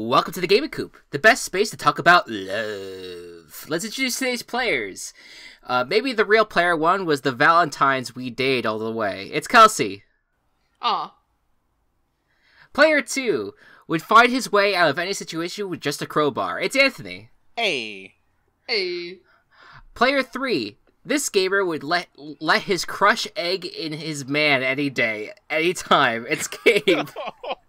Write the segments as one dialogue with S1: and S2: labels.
S1: Welcome to the Gaming Coop, the best space to talk about love. Let's introduce today's players. Maybe the real player one was the Valentines we date all the way. It's Kelsey.
S2: Aw.
S1: Player 2 would find his way out of any situation with just a crowbar. It's Anthony.
S3: Hey.
S2: Hey.
S1: Player 3. This gamer would let his crush egg in his man any day, any time. It's Gabe.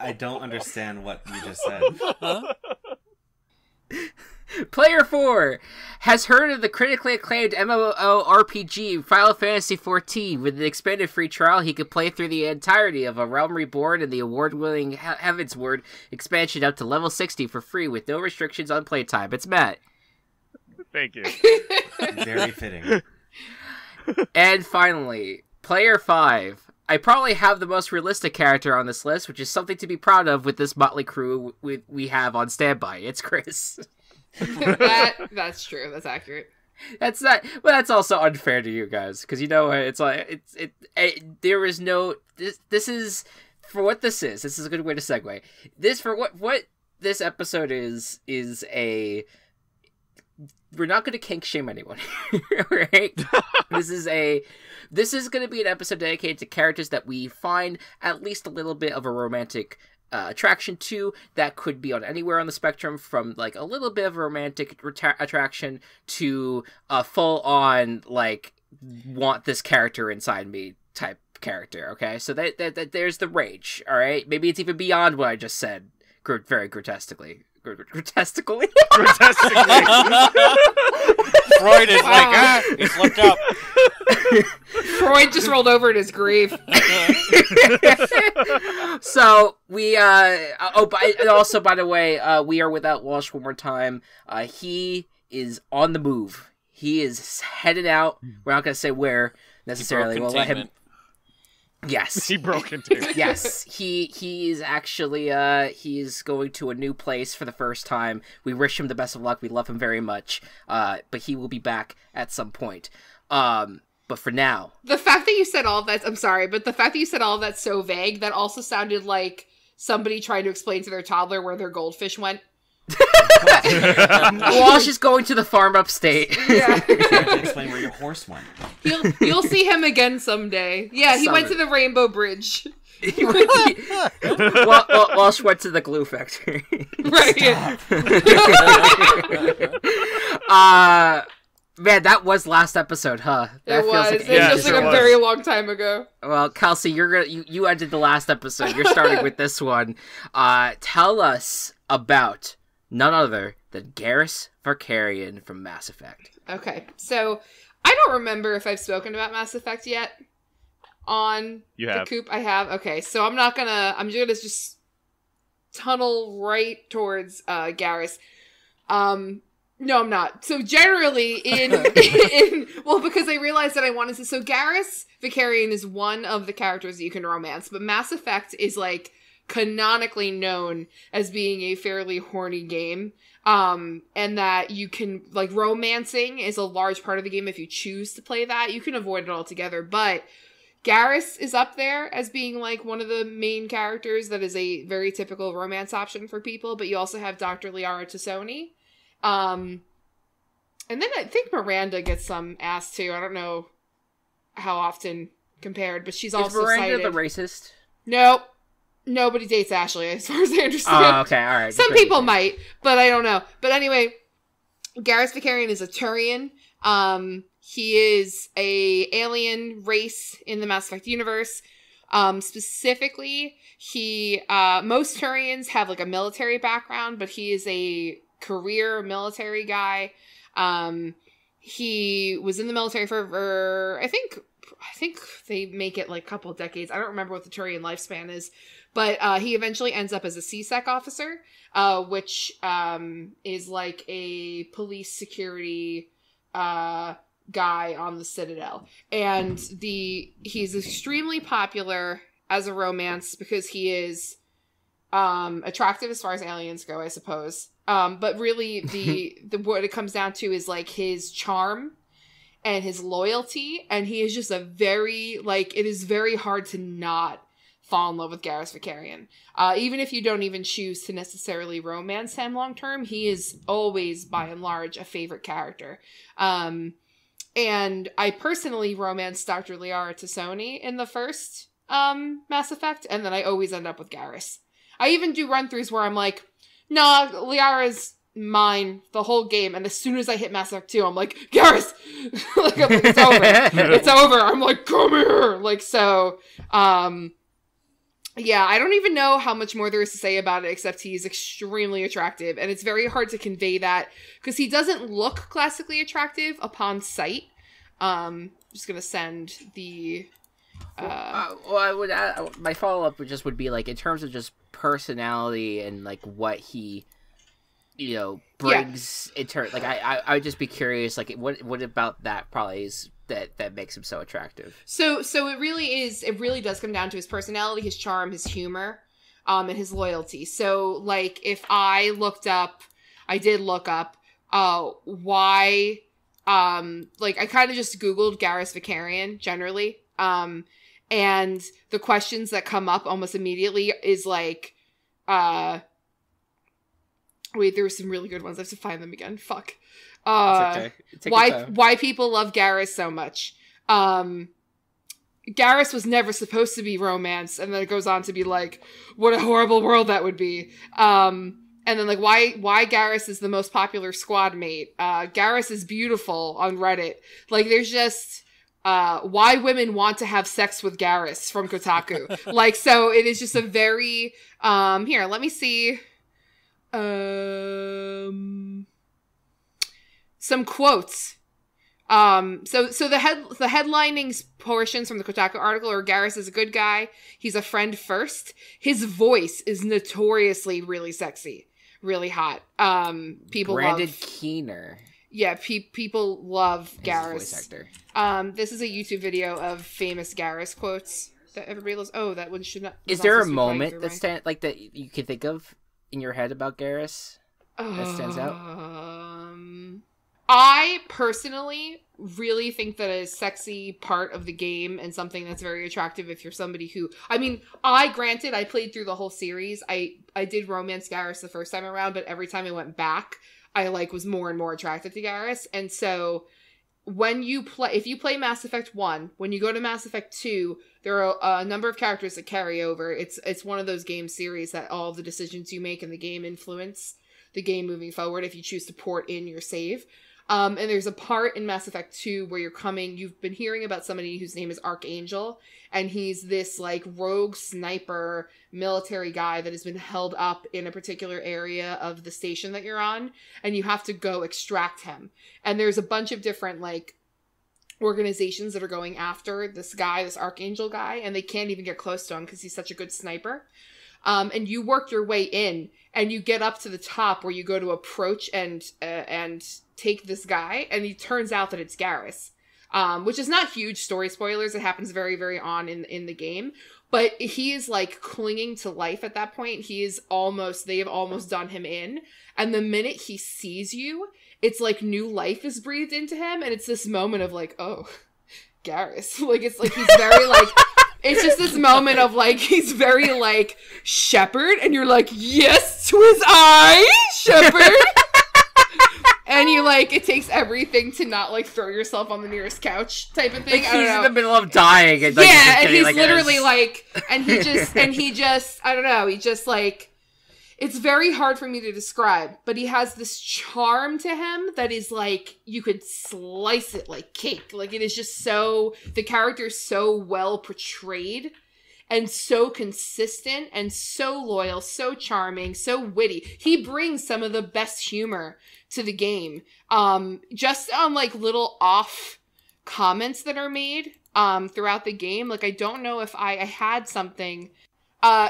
S4: I don't understand what you just said.
S3: Huh?
S1: Player 4 has heard of the critically acclaimed MMORPG Final Fantasy XIV. With an expanded free trial, he could play through the entirety of A Realm Reborn and the award-winning Heavensward expansion up to level 60 for free with no restrictions on playtime. It's Matt.
S5: Thank you.
S4: Very fitting.
S1: And finally, Player 5. I probably have the most realistic character on this list, which is something to be proud of with this motley crew we have on standby. It's Chris.
S2: That's true. That's accurate.
S1: That's not, but that's also unfair to you guys, because you know it's like there is no this is for what this is. This is a good way to segue. This for what this episode is a. We're not going to kink shame anyone, right? This is going to be an episode dedicated to characters that we find at least a little bit of a romantic attraction to. That could be on anywhere on the spectrum, from like a little bit of a romantic attraction to a full on like want this character inside me type character. Okay, so that there's the range. All right, maybe it's even beyond what I just said, very grotesquely. Grotesquely.
S3: Freud is like, he slipped up.
S2: Freud just rolled over in his grave.
S1: So we and also by the way, we are without Walsh one more time. He is on the move. He is headed out. We're not going to say where necessarily. We'll let him. Yes.
S5: He broke into.
S1: Yes. He is actually he's going to a new place for the first time. We wish him the best of luck. We love him very much. But he will be back at some point. But for now,
S2: The fact that you said all of that, I'm sorry, but the fact that you said all of that's so vague, that also sounded like somebody trying to explain to their toddler where their goldfish went.
S1: Walsh is going to the farm upstate.
S2: Yeah.
S4: You have to explain where your horse went.
S2: You'll see him again someday. Yeah, he went to the Rainbow Bridge.
S1: Walsh went to the glue factory.
S2: Right.
S1: Man, that was last episode, huh? That
S2: It was.
S1: like
S2: It
S5: Yeah,
S2: feels like
S5: sure
S2: a
S5: was.
S2: very long time ago.
S1: Well, Kelsey, you ended the last episode. You're starting with this one. Tell us about none other than Garrus Vakarian from Mass Effect.
S2: Okay, so I don't remember if I've spoken about Mass Effect yet on
S5: You
S2: the
S5: have.
S2: Coop. I have. Okay, so I'm gonna just tunnel right towards Garrus. No, I'm not. So generally because I realized that I wanted to. So Garrus Vakarian is one of the characters that you can romance, but Mass Effect is like canonically known as being a fairly horny game. And that you can, like, romancing is a large part of the game. If you choose to play that, you can avoid it altogether. But Garrus is up there as being like one of the main characters that is a very typical romance option for people. But you also have Dr. Liara Tassoni. And then I think Miranda gets some ass too. I don't know how often compared, but she's also
S1: Is Miranda
S2: cited.
S1: the racist?
S2: Nope. Nobody dates Ashley, as far as I understand.
S1: Oh, okay, all right.
S2: Some people might, but I don't know. But anyway, Gareth Bakarian is a Turian. He is a alien race in the Mass Effect universe. Specifically, most Turians have like a military background, but he is a career military guy. He was in the military for I think they make it like a couple of decades. I don't remember what the Turian lifespan is. But he eventually ends up as a CSEC officer, which is like a police security guy on the Citadel. And he's extremely popular as a romance because he is attractive as far as aliens go, I suppose. But really, what it comes down to is like his charm and his loyalty. And he is just it is very hard to not fall in love with Gareth Bakarian. Even if you don't even choose to necessarily romance him long term, he is always, by and large, a favorite character. And I personally romanced Dr. Liara Tassoni in the first Mass Effect, and then I always end up with Garrus. I even do run-throughs where I'm like, nah, Liara's mine the whole game, and as soon as I hit Mass Effect 2, I'm like, Garrus! Like, I'm like, it's over. It's over. I'm like, come here! Like, so, yeah, I don't even know how much more there is to say about it, except he's extremely attractive, and it's very hard to convey that, because he doesn't look classically attractive upon sight. Just gonna send the...
S1: well, I would add, my follow-up would be, like, in terms of just personality and, like, what he, you know, brings in turn. Like, I would just be curious, like, what about that probably is that makes him so attractive? So
S2: it really does come down to his personality, his charm, his humor, and his loyalty. So, like, if I did look up, why, like, I kind of just Googled Gareth Bakarian, generally, and the questions that come up almost immediately is like, wait, there were some really good ones. I have to find them again. Fuck.
S1: It's okay.
S2: Why people love Garrus so much. Garrus was never supposed to be romance, and then it goes on to be like, what a horrible world that would be. And then, like, why Garrus is the most popular squad mate. Garrus is beautiful on Reddit. Like, there's just... why women want to have sex with Garrus from Kotaku. Like, so it is just a very, here, let me see, some quotes. So the headlining portions from the Kotaku article are: Garrus is a good guy. He's a friend first. His voice is notoriously really sexy, really hot. People
S1: Brandon
S2: love
S1: Keener.
S2: Yeah, people love Garrus.
S1: Voice actor.
S2: This is a YouTube video of famous Garrus quotes that everybody loves. Oh, that one should not.
S1: Is there a moment that you can think of in your head about Garrus that stands out?
S2: I personally really think that a sexy part of the game and something that's very attractive if you're somebody who, I mean, I played through the whole series. I did romance Garrus the first time around, but every time I went back, I was more and more attracted to Garrus. And so if you play Mass Effect 1, when you go to Mass Effect 2, there are a number of characters that carry over. It's one of those game series that all of the decisions you make in the game influence the game moving forward if you choose to port in your save. And there's a part in Mass Effect 2 where you've been hearing about somebody whose name is Archangel, and he's this, like, rogue sniper military guy that has been held up in a particular area of the station that you're on, and you have to go extract him. And there's a bunch of different, like, organizations that are going after this guy, this Archangel guy, and they can't even get close to him because he's such a good sniper. And you work your way in, and you get up to the top where you go to approach and take this guy, and it turns out that it's Garrus, which is not huge story spoilers. It happens very, very on in the game, but he is, like, clinging to life at that point. They have almost done him in, and the minute he sees you, it's like new life is breathed into him, and it's this moment of, like, oh, Garrus. Like, it's like he's very, like... It's just this moment of, like, he's very, like, Shepherd, and you're like, yes, 'twas I, Shepherd! And you, like, it takes everything to not, like, throw yourself on the nearest couch type of thing.
S1: Like, he's in the middle of dying. And, like,
S2: yeah, and he's like, literally, like, and he just, I don't know, he just, like, it's very hard for me to describe, but he has this charm to him that is, like, you could slice it like cake. Like, it is just so, the character is so well portrayed and so consistent and so loyal, so charming, so witty. He brings some of the best humor to the game. Just on, like, little off comments that are made throughout the game. Like, I don't know if I had something...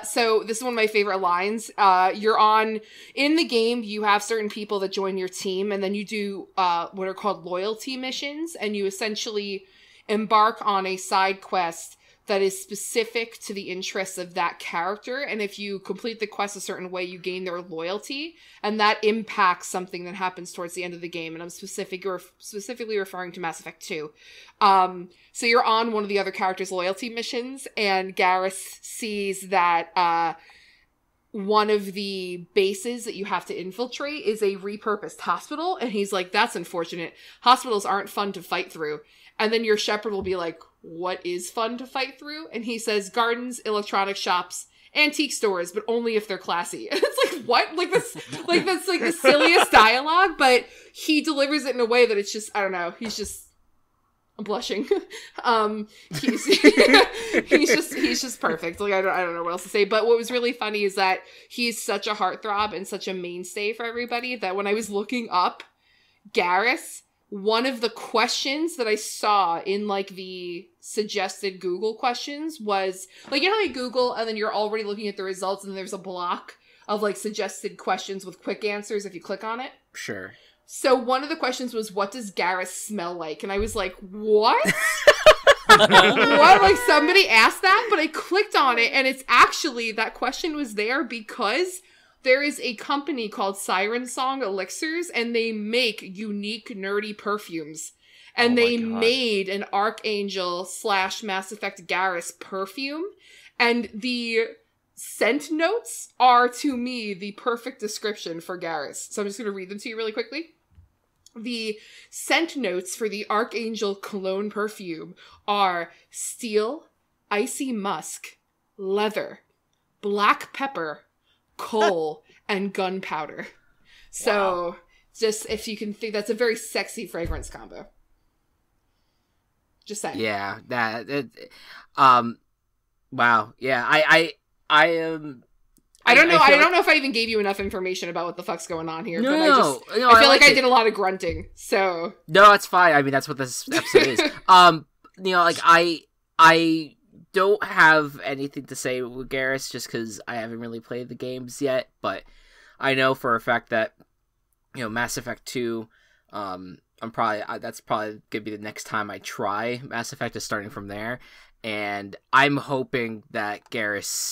S2: So this is one of my favorite lines. In the game, you have certain people that join your team, and then you do, what are called loyalty missions, and you essentially embark on a side quest that is specific to the interests of that character. And if you complete the quest a certain way, you gain their loyalty. And that impacts something that happens towards the end of the game. And I'm specifically referring to Mass Effect 2. So you're on one of the other characters' loyalty missions, and Garrus sees that one of the bases that you have to infiltrate is a repurposed hospital. And he's like, that's unfortunate. Hospitals aren't fun to fight through. And then your shepherd will be like, what is fun to fight through? And he says, gardens, electronic shops, antique stores, but only if they're classy. And it's like, what? That's like the silliest dialogue, but he delivers it in a way that it's just, I don't know. I'm blushing. He's just perfect. Like, I don't know what else to say. But what was really funny is that he's such a heartthrob and such a mainstay for everybody that when I was looking up Garrus, one of the questions that I saw in like the suggested Google questions was like, you know how you Google and then you're already looking at the results and there's a block of like suggested questions with quick answers if you click on it?
S1: Sure.
S2: So one of the questions was, what does Garrus smell like? And I was like, what? What? Like, somebody asked that? But I clicked on it, and it's actually, that question was there because there is a company called Siren Song Elixirs, and they make unique, nerdy perfumes. And they made an Archangel / Mass Effect Garrus perfume. And the scent notes are, to me, the perfect description for Garrus. So I'm just going to read them to you really quickly. The scent notes for the Archangel cologne perfume are steel, icy musk, leather, black pepper, coal, and gunpowder. So, just if you can think, that's a very sexy fragrance combo. Just saying.
S1: Yeah, wow. Yeah, I am.
S2: I don't know. I don't
S1: like...
S2: know if I even gave you enough information about what the fuck's going on here.
S1: No,
S2: but I feel like I did a lot of grunting. So
S1: no, it's fine. I mean, that's what this episode is. Like I don't have anything to say with Garrus just because I haven't really played the games yet. But I know for a fact that Mass Effect 2. That's probably gonna be the next time I try Mass Effect, is starting from there. And I'm hoping that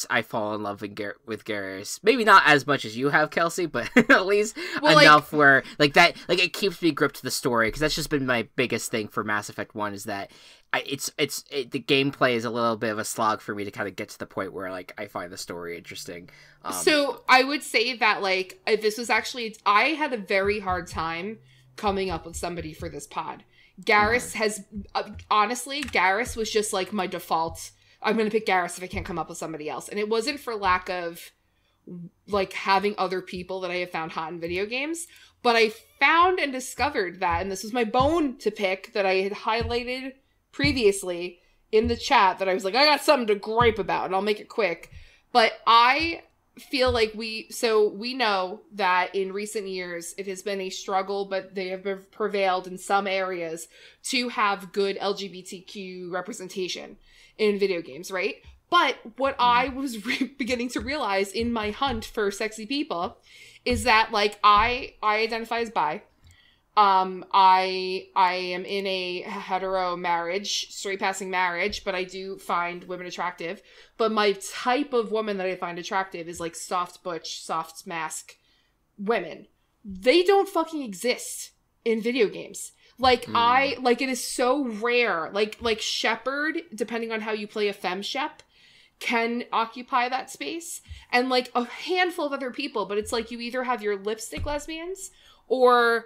S1: I fall in love with Garrus. Maybe not as much as you have, Kelsey, but at least enough where that it keeps me gripped to the story. Because that's just been my biggest thing for Mass Effect 1 is that the gameplay is a little bit of a slog for me to kind of get to the point where I find the story interesting.
S2: So I would say that this was actually, I had a very hard time coming up with somebody for this pod. Garrus has, honestly, Garrus was just my default. I'm going to pick Garrus if I can't come up with somebody else. And it wasn't for lack of having other people that I have found hot in video games, but I found and discovered that, and this was my bone to pick that I had highlighted previously in the chat, that I was like, I got something to gripe about, and I'll make it quick. But I feel like we know that in recent years it has been a struggle, but they have prevailed in some areas to have good LGBTQ representation in video games, right? But what I was beginning to realize in my hunt for sexy people is that I identify as bi. I am in a hetero marriage, straight passing marriage, but I do find women attractive. But my type of woman that I find attractive is soft butch, soft mask women. They don't fucking exist in video games. It is so rare. Shepherd, depending on how you play a femme-shep, can occupy that space. And a handful of other people, but it's you either have your lipstick lesbians or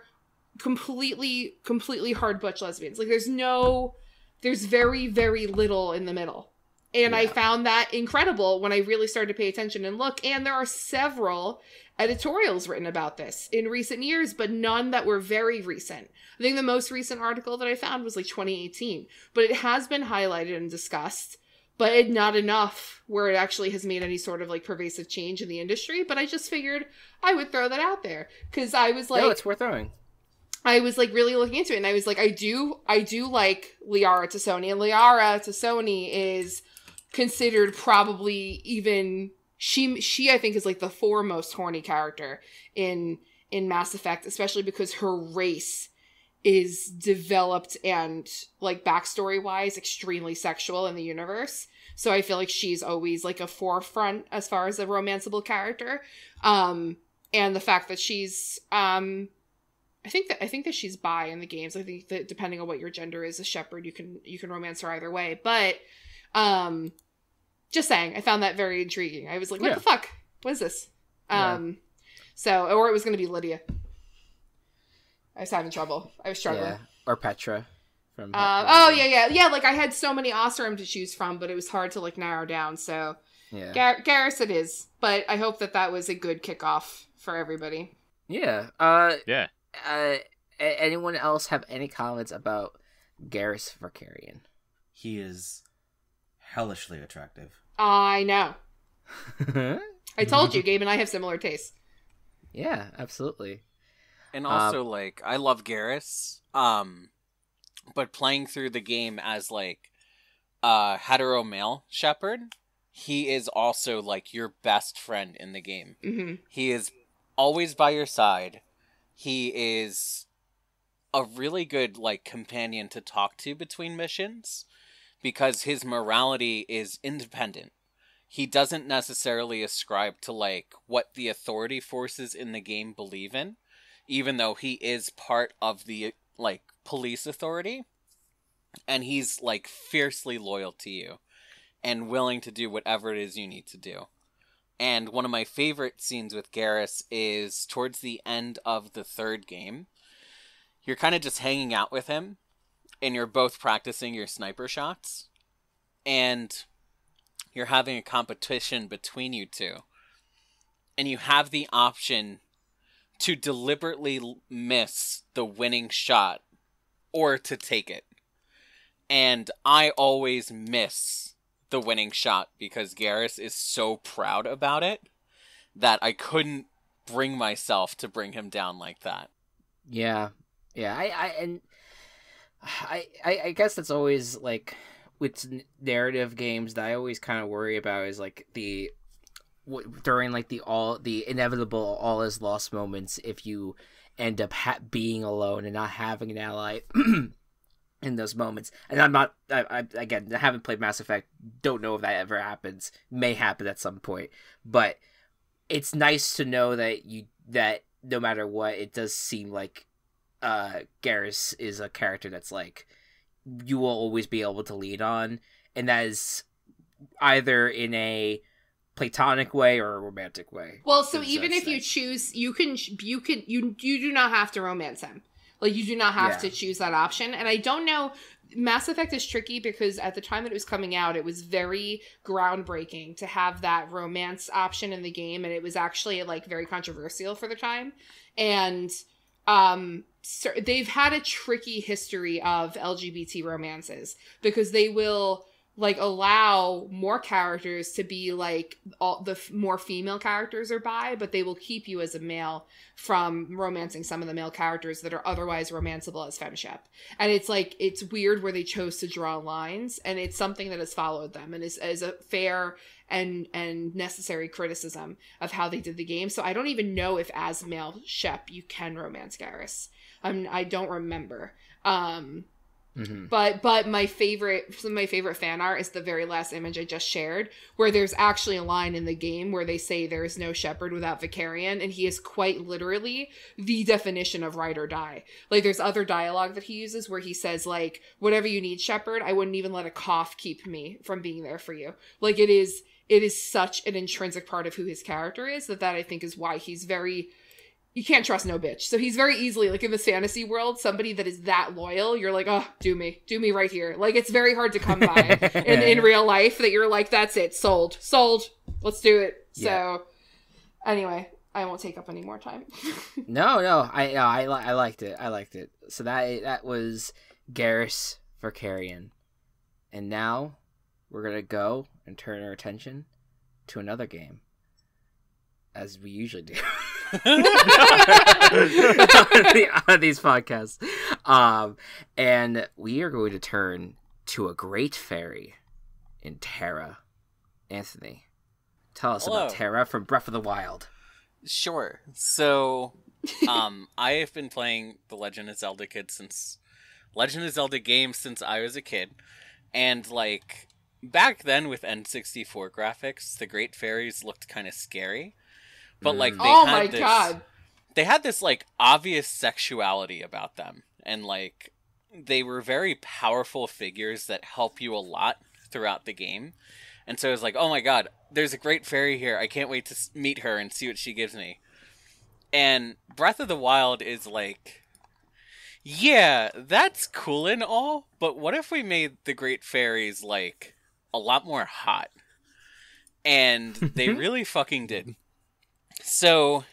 S2: completely hard butch lesbians. There's very, very little in the middle. And I found that incredible when I really started to pay attention and look. And there are several editorials written about this in recent years, but none that were very recent. I think the most recent article that I found was 2018, but it has been highlighted and discussed, but not enough where it actually has made any sort of pervasive change in the industry. But I just figured I would throw that out there because I was
S1: no, it's worth throwing.
S2: I was really looking into it, and I was I do like Liara Tassoni, and Liara Tassoni is considered probably even she I think is the foremost horny character in Mass Effect, especially because her race is developed and, like, backstory wise extremely sexual in the universe. So I feel like she's always, like, a forefront as far as a romanceable character. And the fact that she's I think that she's bi in the games. I think that depending on what your gender is, a shepherd, you can romance her either way. But just saying, I found that very intriguing. I was like, what the fuck? What is this? So, or it was going to be Lydia. I was having trouble. I was struggling.
S1: Yeah. Or Petra. From
S2: yeah. Like, I had so many Oseram to choose from, but it was hard to, like, narrow down. So,
S1: yeah.
S2: Garrus it is. But I hope that was a good kickoff for everybody.
S1: Yeah.
S5: Yeah.
S1: Anyone else have any comments about Gareth Vakarian?
S4: He is hellishly attractive.
S2: I know. I told you, Gabe and I have similar tastes.
S1: Yeah, absolutely.
S3: And also, like, I love Garrus, but playing through the game as, like, a hetero male shepherd, he is also, like, your best friend in the game.
S2: Mm-hmm.
S3: He is always by your side. He is a really good, like, companion to talk to between missions, because his morality is independent. He doesn't necessarily ascribe to, like, what the authority forces in the game believe in, even though he is part of the, like, police authority, and he's, like, fiercely loyal to you, and willing to do whatever it is you need to do. And one of my favorite scenes with Garrus is towards the end of the third game. You're kind of just hanging out with him, and you're both practicing your sniper shots, and you're having a competition between you two. And you have the option to deliberately miss the winning shot or to take it. And I always miss the winning shot because Garrus is so proud about it that I couldn't bring myself to bring him down like that.
S1: Yeah. I guess that's always, like, with narrative games that I always kind of worry about is, like, during, like, the inevitable all is lost moments, if you end up being alone and not having an ally in those moments. And I again, haven't played Mass Effect, don't know if that ever happens, may happen at some point, but it's nice to know that no matter what, it does seem like Garrus is a character that's, like, you will always be able to lead on, and that is either in a platonic way or a romantic way.
S2: Well, so even if you choose, you do not have to romance him. Like, you do not have to choose that option. And I don't know, Mass Effect is tricky because at the time that it was coming out, it was very groundbreaking to have that romance option in the game, and it was actually, like, very controversial for the time. And so they've had a tricky history of LGBT romances because they will, like, allow more characters to be, like, all the more female characters are bi, but they will keep you as a male from romancing some of the male characters that are otherwise romanceable as femshep. And it's, like, it's weird where they chose to draw lines, and it's something that has followed them and is a fair and necessary criticism of how they did the game. So I don't even know if as male shep you can romance Garrus. I don't remember.
S1: Mm-hmm.
S2: But my favorite fan art is the very last image I just shared, where there's actually a line in the game where they say there is no shepherd without Vakarian, and he is quite literally the definition of ride or die. Like, there's other dialogue that he uses where he says, like, whatever you need, shepherd, I wouldn't even let a cough keep me from being there for you. Like, it is such an intrinsic part of who his character is that I think is why he's very... You can't trust no bitch. So he's very easily, like, in this fantasy world, somebody that is that loyal, you're like, oh, do me right here. Like, it's very hard to come by in real life that you're like, that's it, sold, let's do it. Yeah. So, anyway, I won't take up any more time.
S1: No, I liked it. So that was Garrus Vakarian, and now we're gonna go and turn our attention to another game, as we usually do. on these podcasts, and we are going to turn to a great fairy in Tera. Anthony, tell us about Tera from Breath of the Wild.
S3: Sure. So I have been playing the Legend of Zelda games since I was a kid. And, like, back then with N64 graphics, the Great Fairies looked kind of scary. But, like, they had this, like, obvious sexuality about them. And, like, they were very powerful figures that help you a lot throughout the game. And so it was like, oh my god, there's a Great Fairy here. I can't wait to meet her and see what she gives me. And Breath of the Wild is like, yeah, that's cool and all, but what if we made the Great Fairies, like, a lot more hot? And they really fucking did. So,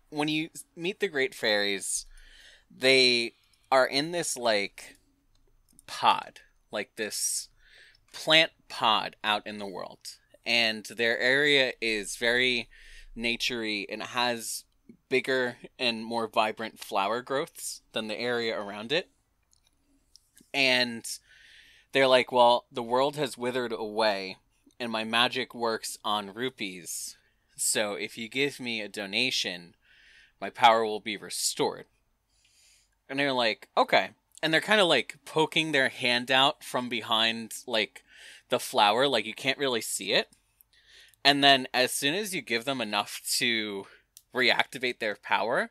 S3: when you meet the Great Fairies, they are in this, like, pod. Like, this plant pod out in the world. And their area is very naturey and has bigger and more vibrant flower growths than the area around it. And they're like, well, the world has withered away and my magic works on rupees. So if you give me a donation, my power will be restored. And they're like, okay. And they're kind of like poking their hand out from behind like the flower, like you can't really see it. And then as soon as you give them enough to reactivate their power,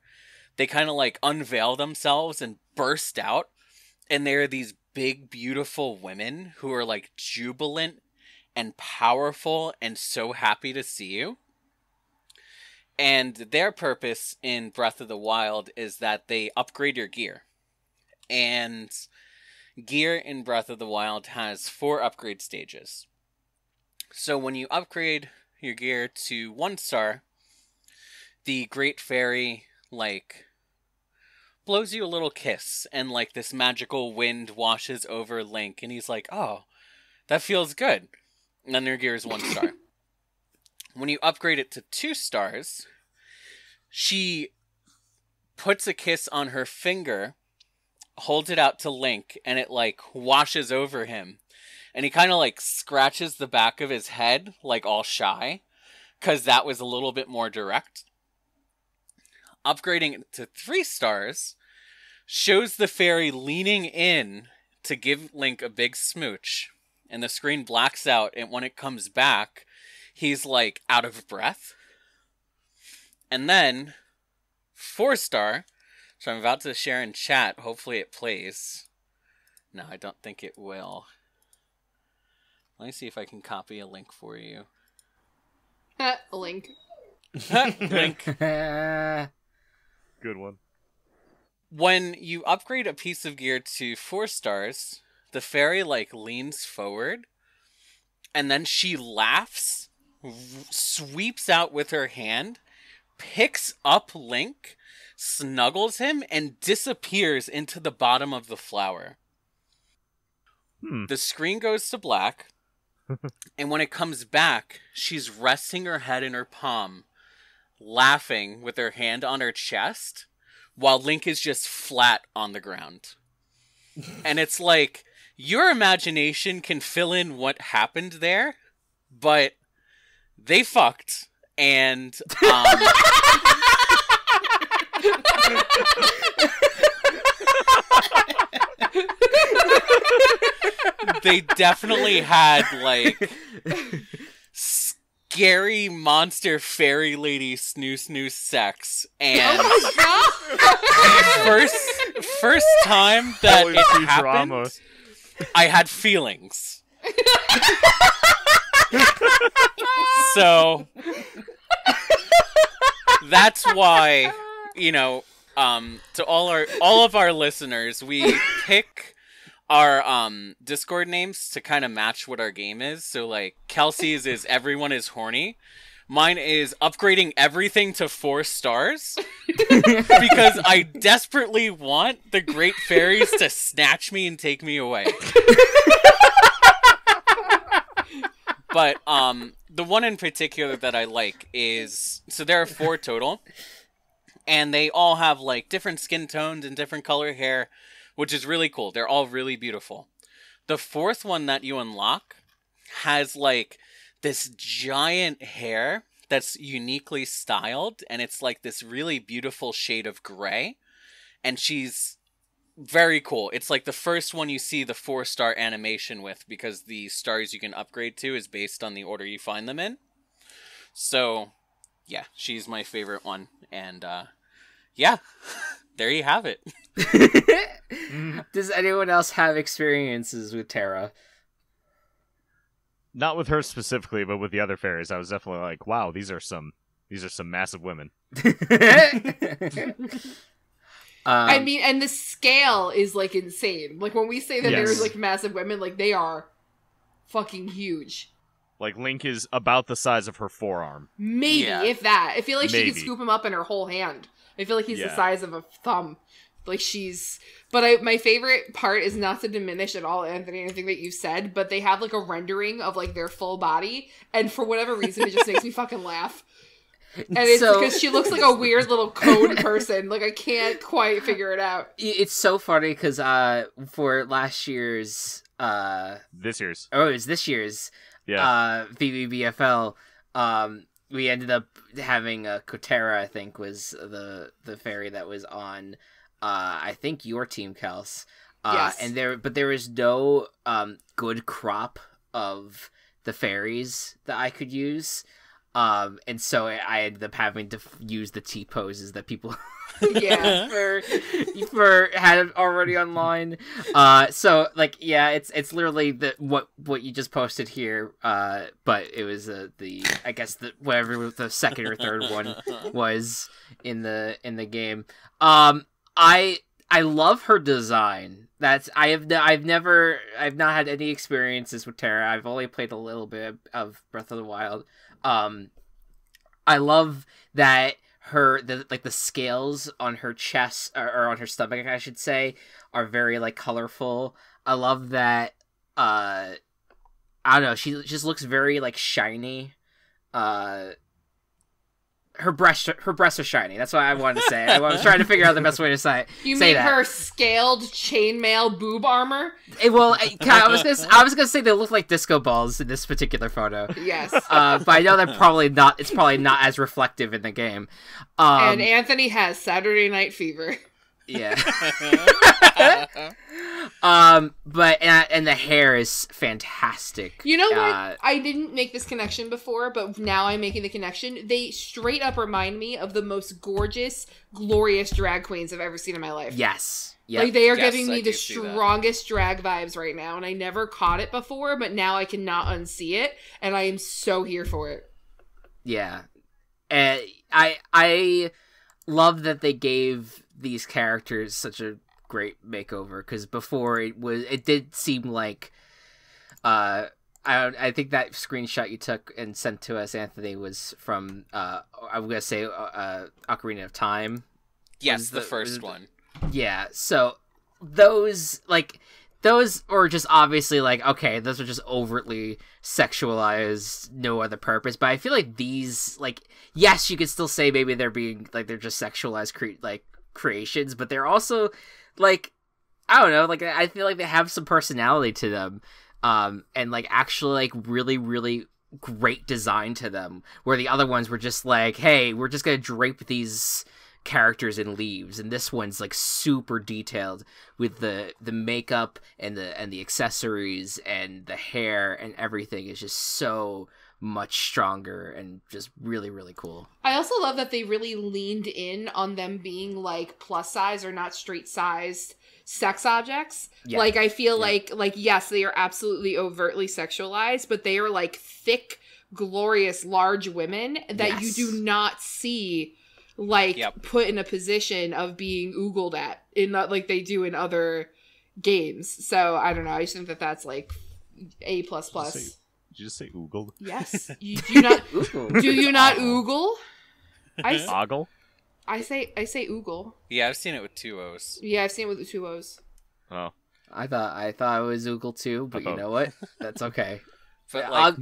S3: they kind of like unveil themselves and burst out. And they're these big, beautiful women who are like jubilant and powerful and so happy to see you. And their purpose in Breath of the Wild is that they upgrade your gear. And gear in Breath of the Wild has 4 upgrade stages. So when you upgrade your gear to 1 star, the Great Fairy, like, blows you a little kiss, and, like, this magical wind washes over Link, and he's like, oh, that feels good. And then your gear is 1 star. When you upgrade it to 2 stars, she puts a kiss on her finger, holds it out to Link, and it, like, washes over him. And he kind of, like, scratches the back of his head, like, all shy, because that was a little bit more direct. Upgrading it to 3 stars shows the fairy leaning in to give Link a big smooch, and the screen blacks out, and when it comes back, he's, like, out of breath. And then, 4 star, so I'm about to share in chat, hopefully it plays. No, I don't think it will. Let me see if I can copy a link for you.
S2: Link.
S3: Link.
S5: Good one.
S3: When you upgrade a piece of gear to 4 stars, the fairy, like, leans forward, and then she laughs, sweeps out with her hand, picks up Link, snuggles him, and disappears into the bottom of the flower. The screen goes to black, and when it comes back, she's resting her head in her palm, laughing with her hand on her chest, while Link is just flat on the ground. And it's like, your imagination can fill in what happened there, but they fucked, and, they definitely had, like, scary monster fairy lady snoo sex, and first time that
S5: Holy
S3: it
S5: tea
S3: happened,
S5: drama.
S3: I had feelings. So that's why, you know, to all of our listeners, we pick our Discord names to kind of match what our game is. So, like, Kelsey's is Everyone is Horny. Mine is Upgrading Everything to 4 stars. Because I desperately want the Great Fairies to snatch me and take me away. But the one in particular that I like is, so there are 4 total, and they all have, like, different skin tones and different color hair, which is really cool. They're all really beautiful. The 4th one that you unlock has, like, this giant hair that's uniquely styled, and it's like this really beautiful shade of gray, and she's very cool. It's like the first one you see the 4-star animation with, because the stars you can upgrade to is based on the order you find them in. So, yeah, she's my favorite one. And, yeah, there you have it.
S1: Does anyone else have experiences with Tera?
S5: Not with her specifically, but with the other fairies, I was definitely like, wow, these are some massive women.
S2: I mean, and the scale is, like, insane. Like, when we say that
S5: Yes.
S2: there's, like, massive women, like, they are fucking huge.
S5: Like, Link is about the size of her forearm.
S2: Maybe,
S3: Yeah.
S2: if that. I feel like she
S5: Maybe.
S2: could scoop him up in her whole hand. I feel like he's the
S5: Yeah.
S2: size of a thumb. Like, But my favorite part is not to diminish at all, Anthony, anything that you said, but they have, like, a rendering of, like, their full body, and for whatever reason, it just makes me fucking laugh. And it's because she looks like a weird little cone person. Like, I can't quite figure it out.
S1: It's so funny because for last year's
S5: This year's.
S1: it was this year's
S5: Yeah.
S1: VBBFL, we ended up having Kotera, I think, was the fairy that was on I think your team, Kels.
S2: Yes.
S1: And there was no good crop of the fairies that I could use. And so I ended up having to use the T poses that people
S2: Yeah.
S1: for had already online. So like, yeah, it's literally what you just posted here. But it was I guess whatever the second or third one was in the game. I love her design. I've not had any experiences with Tera. I've only played a little bit of Breath of the Wild. I love that the scales on her chest or on her stomach, I should say, are very like colorful. I love that. I don't know. She just looks very like shiny. Her breasts are shiny. That's what I wanted to say. I was trying to figure out the best way to say
S2: You
S1: say
S2: mean
S1: that.
S2: her scaled chainmail boob armor?
S1: I was gonna say they look like disco balls in this particular photo.
S2: Yes.
S1: But I know that probably not. It's probably not as reflective in the game.
S2: And Anthony has Saturday Night Fever.
S1: Yeah. But the hair is fantastic.
S2: You know what? I didn't make this connection before, but now I'm making the connection. They straight up remind me of the most gorgeous, glorious drag queens I've ever seen in my life.
S1: Yes. Yep.
S2: Like, they are
S3: Yes,
S2: giving
S3: I
S2: me
S3: do
S2: the
S3: see that.
S2: strongest drag vibes right now, and I never caught it before, but now I cannot unsee it, and I am so here for it.
S1: Yeah. And I love that they gave these characters such a great makeover, because before it did seem like I think that screenshot you took and sent to us, Anthony, was from I'm gonna say Ocarina of Time.
S3: Yes, the first one.
S1: Yeah, so those were just obviously like, okay, those are just overtly sexualized, no other purpose. But I feel like these, like, yes, you could still say maybe they're just sexualized creations, but they're also like, I don't know, like, I feel like they have some personality to them, and like actually like really, really great design to them, where the other ones were just like, hey, we're just gonna drape these characters in leaves, and this one's like super detailed with the makeup and the accessories and the hair, and everything is just so much stronger and just really, really cool.
S2: I also love that they really leaned in on them being like plus size or not straight sized sex objects.
S1: Yeah.
S2: Like, I feel like yes, they are absolutely overtly sexualized, but they are like thick, glorious, large women that you do not see like put in a position of being oogled at in like they do in other games. So I don't know. I just think that that's like A++.
S5: Did you just say oogled?
S2: Yes. You do not. Do you not oogle?
S5: Ogle?
S2: I say oogle.
S3: Yeah, I've seen it with 2 O's.
S2: Yeah, I've seen it with the 2 O's.
S5: Oh.
S1: I thought it was oogle too, but you know what? That's okay.
S3: But like,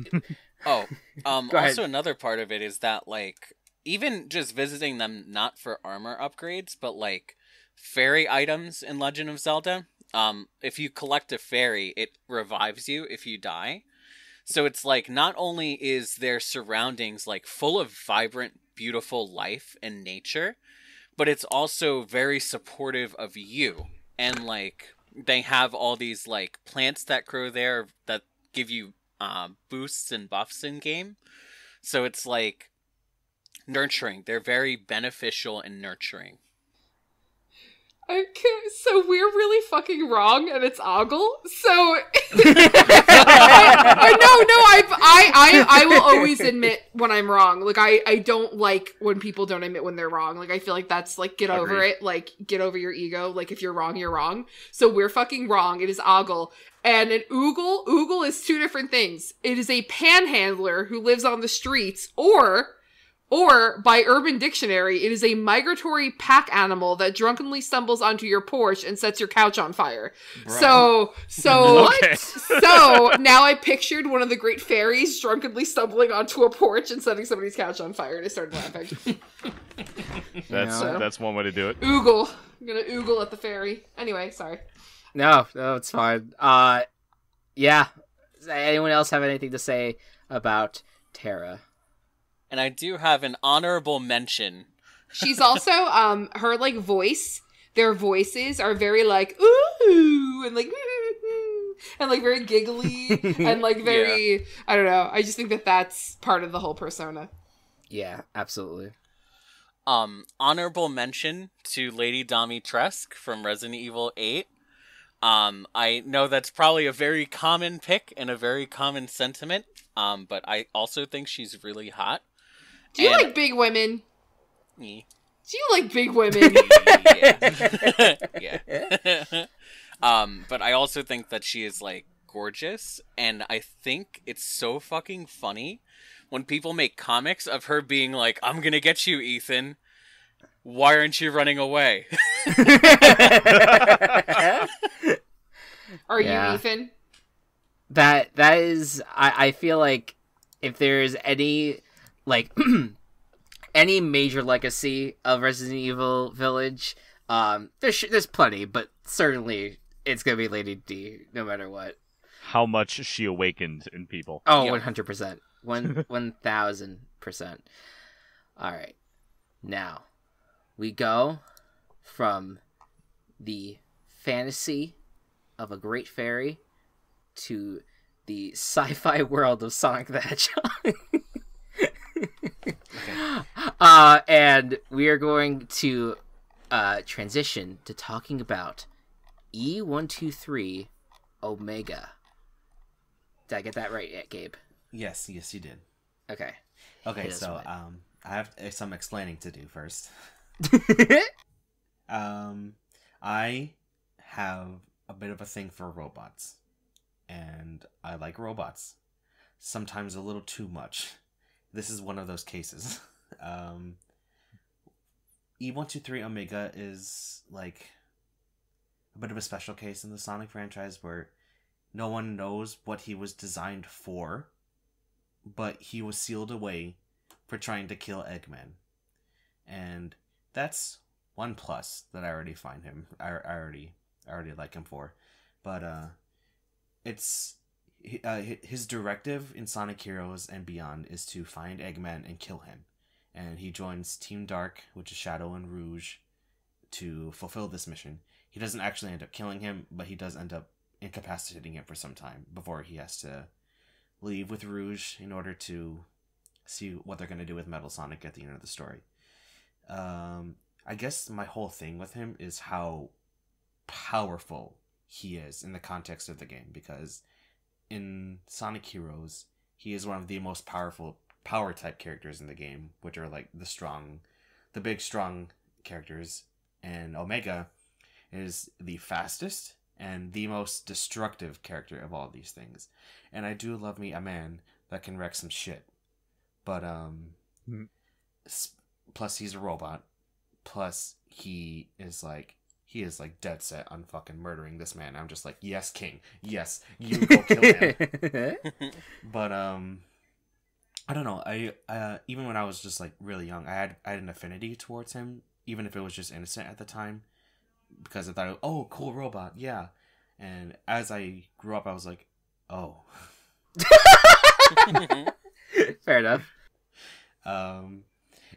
S1: Go ahead.
S3: also another part of it is that like, even just visiting them not for armor upgrades, but like fairy items in Legend of Zelda, if you collect a fairy, it revives you if you die. So it's like not only is their surroundings like full of vibrant, beautiful life and nature, but it's also very supportive of you. And like they have all these like plants that grow there that give you boosts and buffs in game. So it's like nurturing. They're very beneficial and nurturing.
S2: Okay, so we're really fucking wrong, and it's Ogle. So, I will always admit when I'm wrong. Like, I don't like when people don't admit when they're wrong. Like, I feel like that's like get over it. Like, get over your ego. Like, if you're wrong, you're wrong. So we're fucking wrong. It is Ogle. And an oogle is two different things. It is a panhandler who lives on the streets, or by Urban Dictionary, it is a migratory pack animal that drunkenly stumbles onto your porch and sets your couch on fire. Bro. So
S5: Okay.
S2: So now I pictured one of the great fairies drunkenly stumbling onto a porch and setting somebody's couch on fire, and I started laughing.
S5: That's one way to do it.
S2: Oogle. I'm gonna oogle at the fairy. Anyway, sorry.
S1: No, it's fine. Yeah. Does anyone else have anything to say about Tera?
S3: And I do have an honorable mention.
S2: She's also, her, like, voice, their voices are very, like, ooh, and, like, and, like, very giggly, and, like, very, I don't know, I just think that that's part of the whole persona.
S1: Yeah, absolutely.
S3: Honorable mention to Lady Dimitrescu from Resident Evil 8. I know that's probably a very common pick and a very common sentiment, but I also think she's really hot.
S2: Do you like big women?
S3: Me.
S2: Do you like big women?
S3: Yeah. But I also think that she is, like, gorgeous, and I think it's so fucking funny when people make comics of her being like, I'm gonna get you, Ethan. Why aren't you running away?
S2: Are you Ethan?
S1: That is, I feel like if there's any, like, any major legacy of Resident Evil Village, there's plenty, but certainly it's gonna be Lady D, no matter what.
S5: How much she awakened in people.
S1: Oh, yeah. 100%. 1,000%. Alright. Now, we go from the fantasy of a great fairy to the sci-fi world of Sonic the Hedgehog. And we are going to transition to talking about E123 Omega. Did I get that right yet, Gabe?
S4: Yes, you did.
S1: Okay.
S4: Okay, so I have some explaining to do first. I have a bit of a thing for robots, and I like robots. Sometimes a little too much. This is one of those cases. E123 Omega is like a bit of a special case in the Sonic franchise where no one knows what he was designed for, but he was sealed away for trying to kill Eggman. And that's one plus that I already find him. I already like him for. But it's his directive in Sonic Heroes and beyond is to find Eggman and kill him. And he joins Team Dark, which is Shadow and Rouge, to fulfill this mission. He doesn't actually end up killing him, but he does end up incapacitating him for some time before he has to leave with Rouge in order to see what they're going to do with Metal Sonic at the end of the story. I guess my whole thing with him is how powerful he is in the context of the game, because in Sonic Heroes, he is one of the most powerful power type characters in the game, which are like the big strong characters, and Omega is the fastest and the most destructive character of all these things. And I do love me a man that can wreck some shit. But plus he's a robot. Plus he is like dead set on fucking murdering this man. I'm just like, yes, king. Yes, you go kill him. But I don't know. I even when I was just like really young, I had an affinity towards him, even if it was just innocent at the time, because I thought, oh, cool robot, yeah. And as I grew up, I was like, oh.
S1: Fair enough.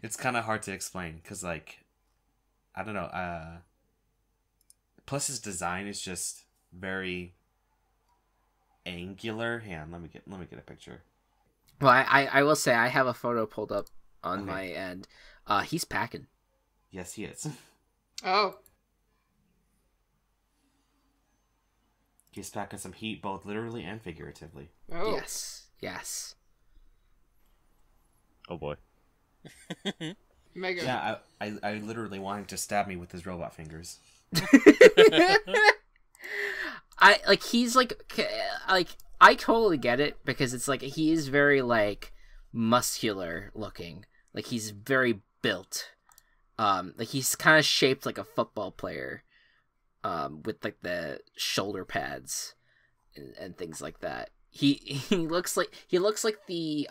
S4: It's kind of hard to explain because, like, I don't know. Plus, his design is just very angular. Hang on, let me get a picture.
S1: Well, I will say I have a photo pulled up on
S4: Okay.
S1: my end. He's packing.
S4: Yes, he is.
S2: Oh.
S4: He's packing some heat, both literally and figuratively.
S2: Oh.
S1: Yes.
S5: Oh boy.
S2: Mega.
S4: Yeah, I literally want him to stab me with his robot fingers.
S1: He's like I totally get it because it's like he is very like muscular looking. Like he's very built. Like he's kind of shaped like a football player. With like the shoulder pads and things like that. He looks like the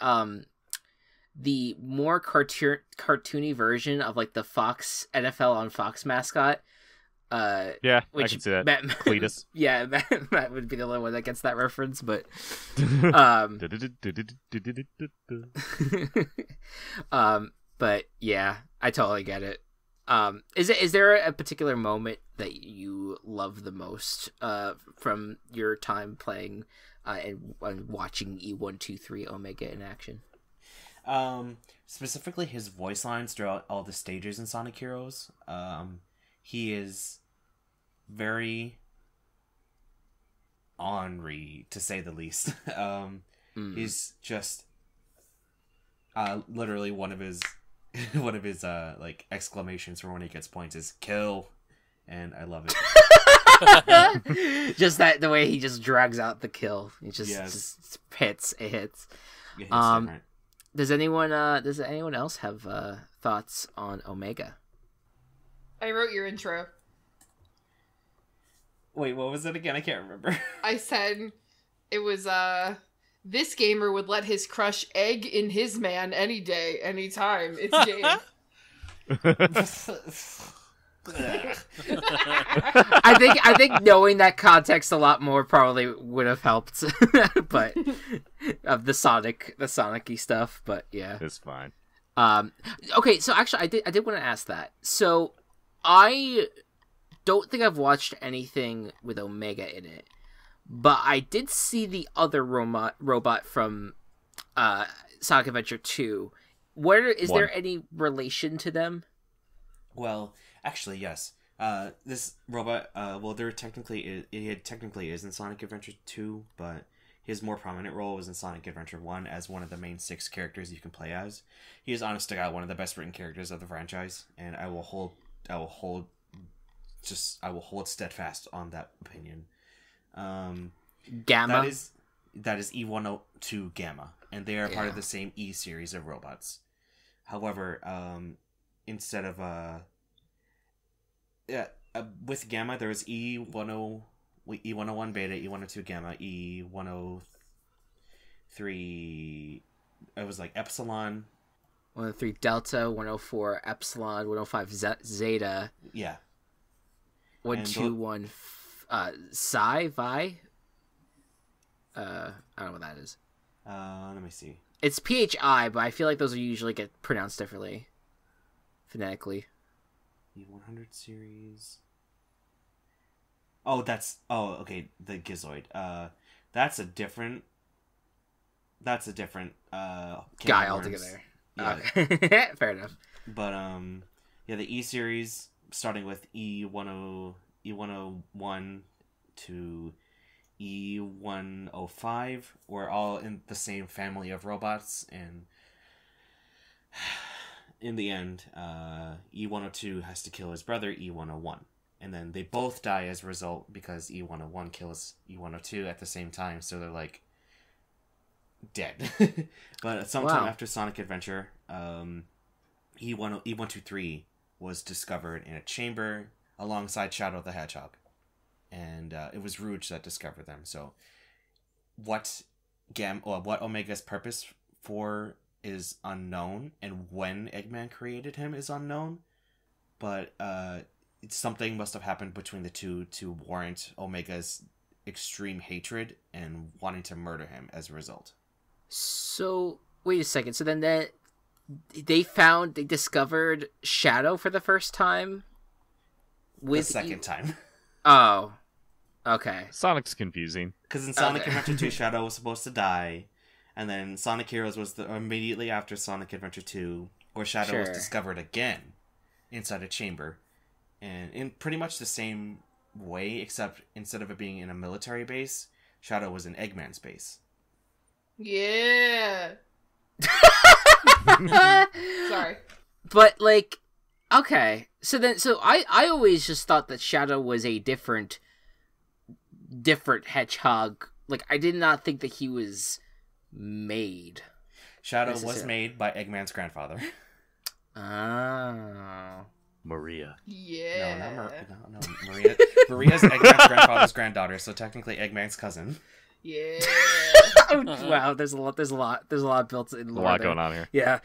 S1: more cartoony version of like the Fox NFL on Fox mascot.
S5: Yeah, I can see that. Cletus.
S1: Yeah, Matt would be the only one that gets that reference, but but yeah, I totally get it. Is there a particular moment that you love the most from your time playing and watching E123 Omega in action?
S4: Specifically his voice lines throughout all the stages in Sonic Heroes. He is very ornery, to say the least. He's just literally one of his like exclamations for when he gets points is "kill," and I love it.
S1: Just the way he just drags out the kill. He just hits. It hits.
S4: Yeah, it's different.
S1: Does anyone else have thoughts on Omega?
S2: I wrote your intro.
S4: Wait, what was it again? I can't remember.
S2: I said it was this gamer would let his crush egg in his man any day, any time. It's game.
S1: I think knowing that context a lot more probably would have helped, but of the Sonic-y stuff. But yeah,
S5: It's fine.
S1: Okay, so actually, I did want to ask that. So I don't think I've watched anything with Omega in it, but I did see the other robot from Sonic Adventure 2. Is there any relation to them?
S4: Well, actually, yes. This robot, well, it technically is in Sonic Adventure 2, but his more prominent role was in Sonic Adventure 1 as one of the main 6 characters you can play as. He is, honest to God, one of the best written characters of the franchise, and I will hold steadfast on that opinion.
S1: Gamma?
S4: That is E102 Gamma, and they are part of the same E series of robots. However, instead of with Gamma, there was E101 Beta, E102 Gamma, E103. It was like Epsilon,
S1: 103 Delta, 104 Epsilon, 105 Zeta.
S4: Yeah.
S1: 121 Psi Vi. I don't know what that is.
S4: Let me see.
S1: It's PHI, but I feel like those are usually get pronounced differently, phonetically.
S4: E100 series. Okay. The Gizoid. That's a different
S1: Guy altogether.
S4: Yeah.
S1: Okay. Fair enough.
S4: But yeah, the E series starting with E101 to E105 were all in the same family of robots, and in the end, E102 has to kill his brother E101, and then they both die as a result because E101 kills E102 at the same time, so they're like dead. But sometime after Sonic Adventure, E123 was discovered in a chamber alongside Shadow the Hedgehog, and it was Rouge that discovered them. So what Omega's purpose for is unknown, and when Eggman created him is unknown, but something must have happened between the two to warrant Omega's extreme hatred and wanting to murder him as a result.
S1: So wait a second. So then they discovered Shadow for the first time.
S4: The second time.
S1: Oh, okay.
S5: Sonic's confusing.
S4: Because in Sonic Adventure 2, Shadow was supposed to die, and then Sonic Heroes was immediately after Sonic Adventure 2, where Shadow was discovered again inside a chamber, and in pretty much the same way, except instead of it being in a military base, Shadow was in Eggman's base.
S2: Yeah. Sorry.
S1: But like, okay. So I always just thought that Shadow was a different Hedgehog. Like, I did not think that he was made.
S4: Shadow was made by Eggman's grandfather.
S1: Oh.
S5: Maria.
S2: Yeah.
S4: No, Maria. Maria's Eggman's grandfather's granddaughter, so technically Eggman's cousin.
S2: Yeah.
S1: Wow, there's a lot built in lore.
S5: A lot
S1: there.
S5: going on here.
S1: Yeah.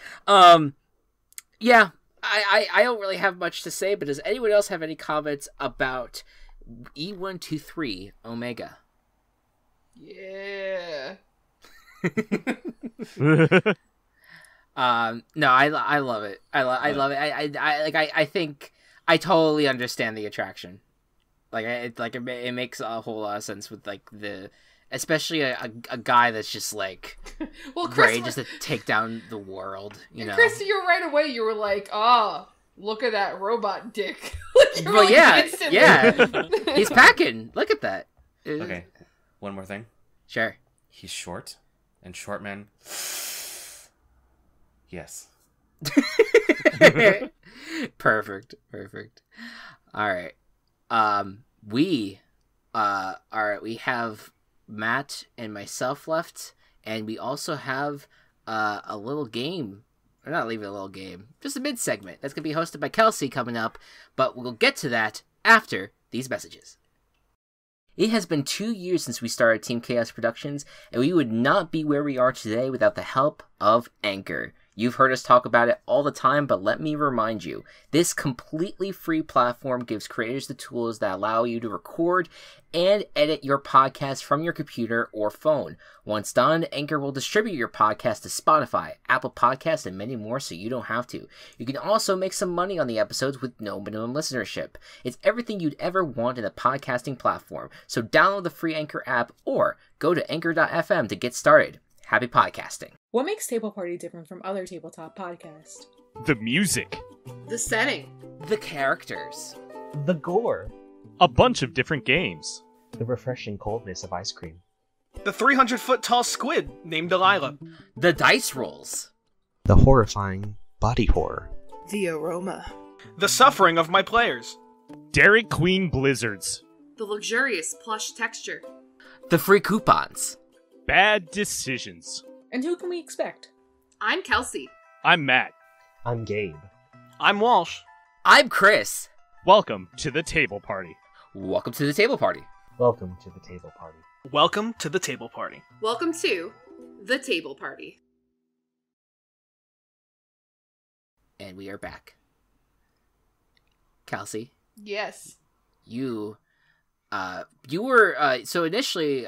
S1: Yeah. I don't really have much to say, but does anyone else have any comments about E123 Omega?
S2: Yeah.
S1: No, I love it. I love it. I think I totally understand the attraction. It makes a whole lot of sense with like especially a guy that's just like
S2: Well, Chris,
S1: ready just to take down the world. You know,
S2: Chris, you right away. You were like, "Oh, look at that robot dick." Like,
S1: well, yeah,
S2: instantly.
S1: yeah. He's packing. Look at that.
S4: Okay, one more thing.
S1: Sure.
S4: He's short, and short men. Yes.
S1: Perfect. All right. We have Matt and myself left, and we also have a little game. We're not leaving a little game, just a mid segment that's gonna be hosted by Kelsey coming up, but we'll get to that after these messages. It has been 2 years since we started Team Chaos Productions, and we would not be where we are today without the help of Anchor. You've heard us talk about it all the time, but let me remind you, this completely free platform gives creators the tools that allow you to record and edit your podcast from your computer or phone. Once done, Anchor will distribute your podcast to Spotify, Apple Podcasts, and many more so you don't have to. You can also make some money on the episodes with no minimum listenership. It's everything you'd ever want in a podcasting platform, so download the free Anchor app or go to anchor.fm to get started. Happy podcasting.
S6: What makes Table Party different from other tabletop podcasts?
S5: The music.
S2: The setting.
S1: The characters.
S7: The gore.
S5: A bunch of different games.
S7: The refreshing coldness of ice cream.
S8: The 300-foot-tall squid named Delilah.
S1: The dice rolls.
S7: The horrifying body horror.
S2: The aroma.
S8: The suffering of my players.
S5: Dairy Queen blizzards.
S2: The luxurious plush texture.
S1: The free coupons.
S5: Bad decisions.
S6: And who can we expect?
S2: I'm Kelsey.
S5: I'm Matt.
S7: I'm Gabe.
S8: I'm Walsh.
S1: I'm Chris.
S5: Welcome to the Table Party.
S1: Welcome to the Table Party.
S7: Welcome to the Table Party.
S8: Welcome to the Table Party.
S2: Welcome to the Table Party.
S1: And we are back. Kelsey,
S2: Yes.
S1: you were, so initially,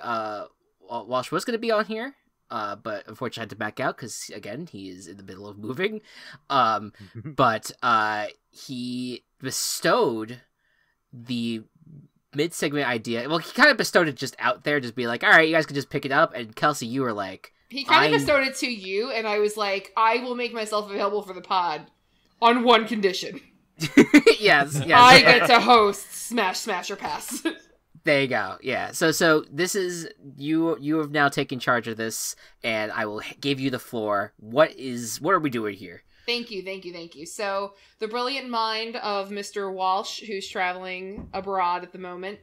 S1: Walsh was going to be on here, but unfortunately had to back out because, again, he is in the middle of moving. But he bestowed the mid-segment idea. Well, he kind of bestowed it just out there, just be like, all right, you guys can just pick it up. And Kelsey, you were like...
S2: He kind of bestowed it to you, and I was like, I will make myself available for the pod on one condition.
S1: yes.
S2: I get to host Smash, Smash, or Pass.
S1: There you go. Yeah. So this is you. You have now taken charge of this, and I will give you the floor. What are we doing here?
S2: Thank you. So the brilliant mind of Mr. Walsh, who's traveling abroad at the moment,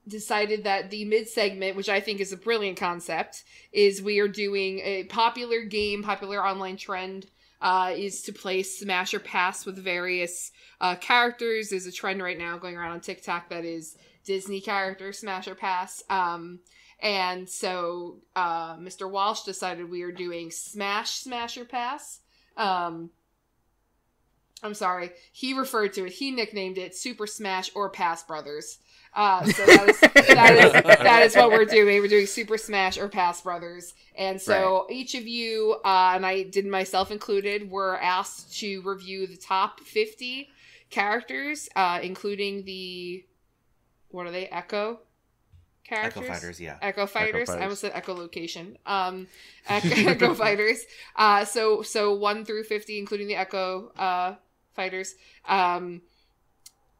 S2: decided that the mid-segment, which I think is a brilliant concept, is we are doing a popular online trend, is to play Smash or Pass with various characters. There's a trend right now going around on TikTok that is Disney character Smash or Pass. And so Mr. Walsh decided we are doing Smash or Pass. I'm sorry. He referred to it. He nicknamed it Super Smash or Pass Brothers. So that is what we're doing. We're doing Super Smash or Pass Brothers. And so each of you, and I did myself included, were asked to review the top 50 characters, including the, what are they, Echo characters?
S4: Echo Fighters, yeah.
S2: Echo Fighters.
S5: Echo
S2: I almost said echolocation. Echo Fighters. So 1 through 50, including the Echo Fighters.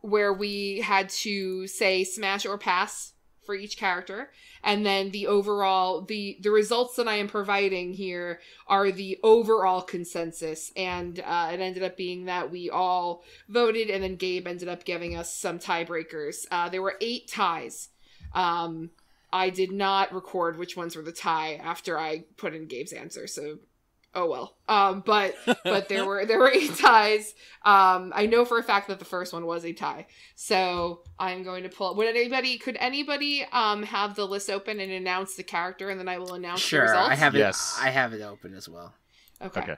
S2: Where we had to say smash or pass for each character. And then the overall, the results that I am providing here are the overall consensus. And it ended up being that we all voted, and then Gabe ended up giving us some tiebreakers. There were 8 ties. I did not record which ones were the tie after I put in Gabe's answer, so oh well. But there were 8 ties. I know for a fact that the first one was a tie. So I'm going to pull. Could anybody have the list open and announce the character, and then I will announce the results?
S1: I have it.
S5: Yes.
S1: I have it open as well.
S2: Okay.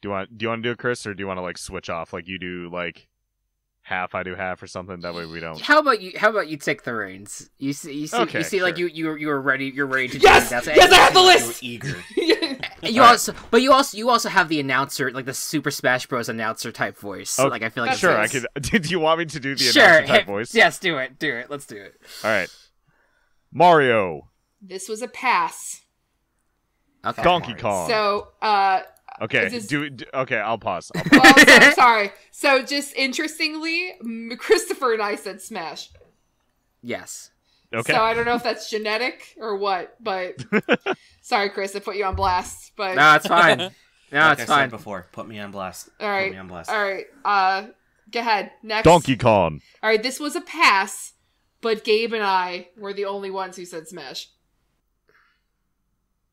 S5: Do you want to do it, Chris, or do you want to like switch off? Like you do like half, I do half, or something. That way we don't.
S1: How about you take the reins? You see,
S5: Okay,
S1: sure. Like you were ready. You're ready to.
S2: Yes,
S1: do
S2: yes, I have the list.
S4: You were eager.
S1: You also have the announcer, like the Super Smash Bros. Announcer type voice.
S5: Oh,
S1: like I feel like
S5: sure, I
S1: it's-
S5: could. Did you want me to do the
S1: Sure,
S5: announcer type voice?
S1: Yes, do it. Let's do it.
S5: All right. Mario.
S2: This was a pass.
S1: Okay.
S5: Donkey Kong.
S2: So,
S5: Okay.
S2: This-
S5: Okay. I'll pause.
S2: well, sorry. So, just interestingly, Christopher and I said Smash.
S1: Yes.
S5: Okay.
S2: So I don't know if that's genetic or what, but sorry, Chris, I put you on blast. But
S1: No, it's fine. No,
S4: Like
S1: it's
S4: I
S1: fine.
S4: said before, put me on blast.
S2: all right,
S4: Put me on blast.
S2: all right. Go ahead. Next.
S5: Donkey Kong.
S2: All right, this was a pass, but Gabe and I were the only ones who said Smash.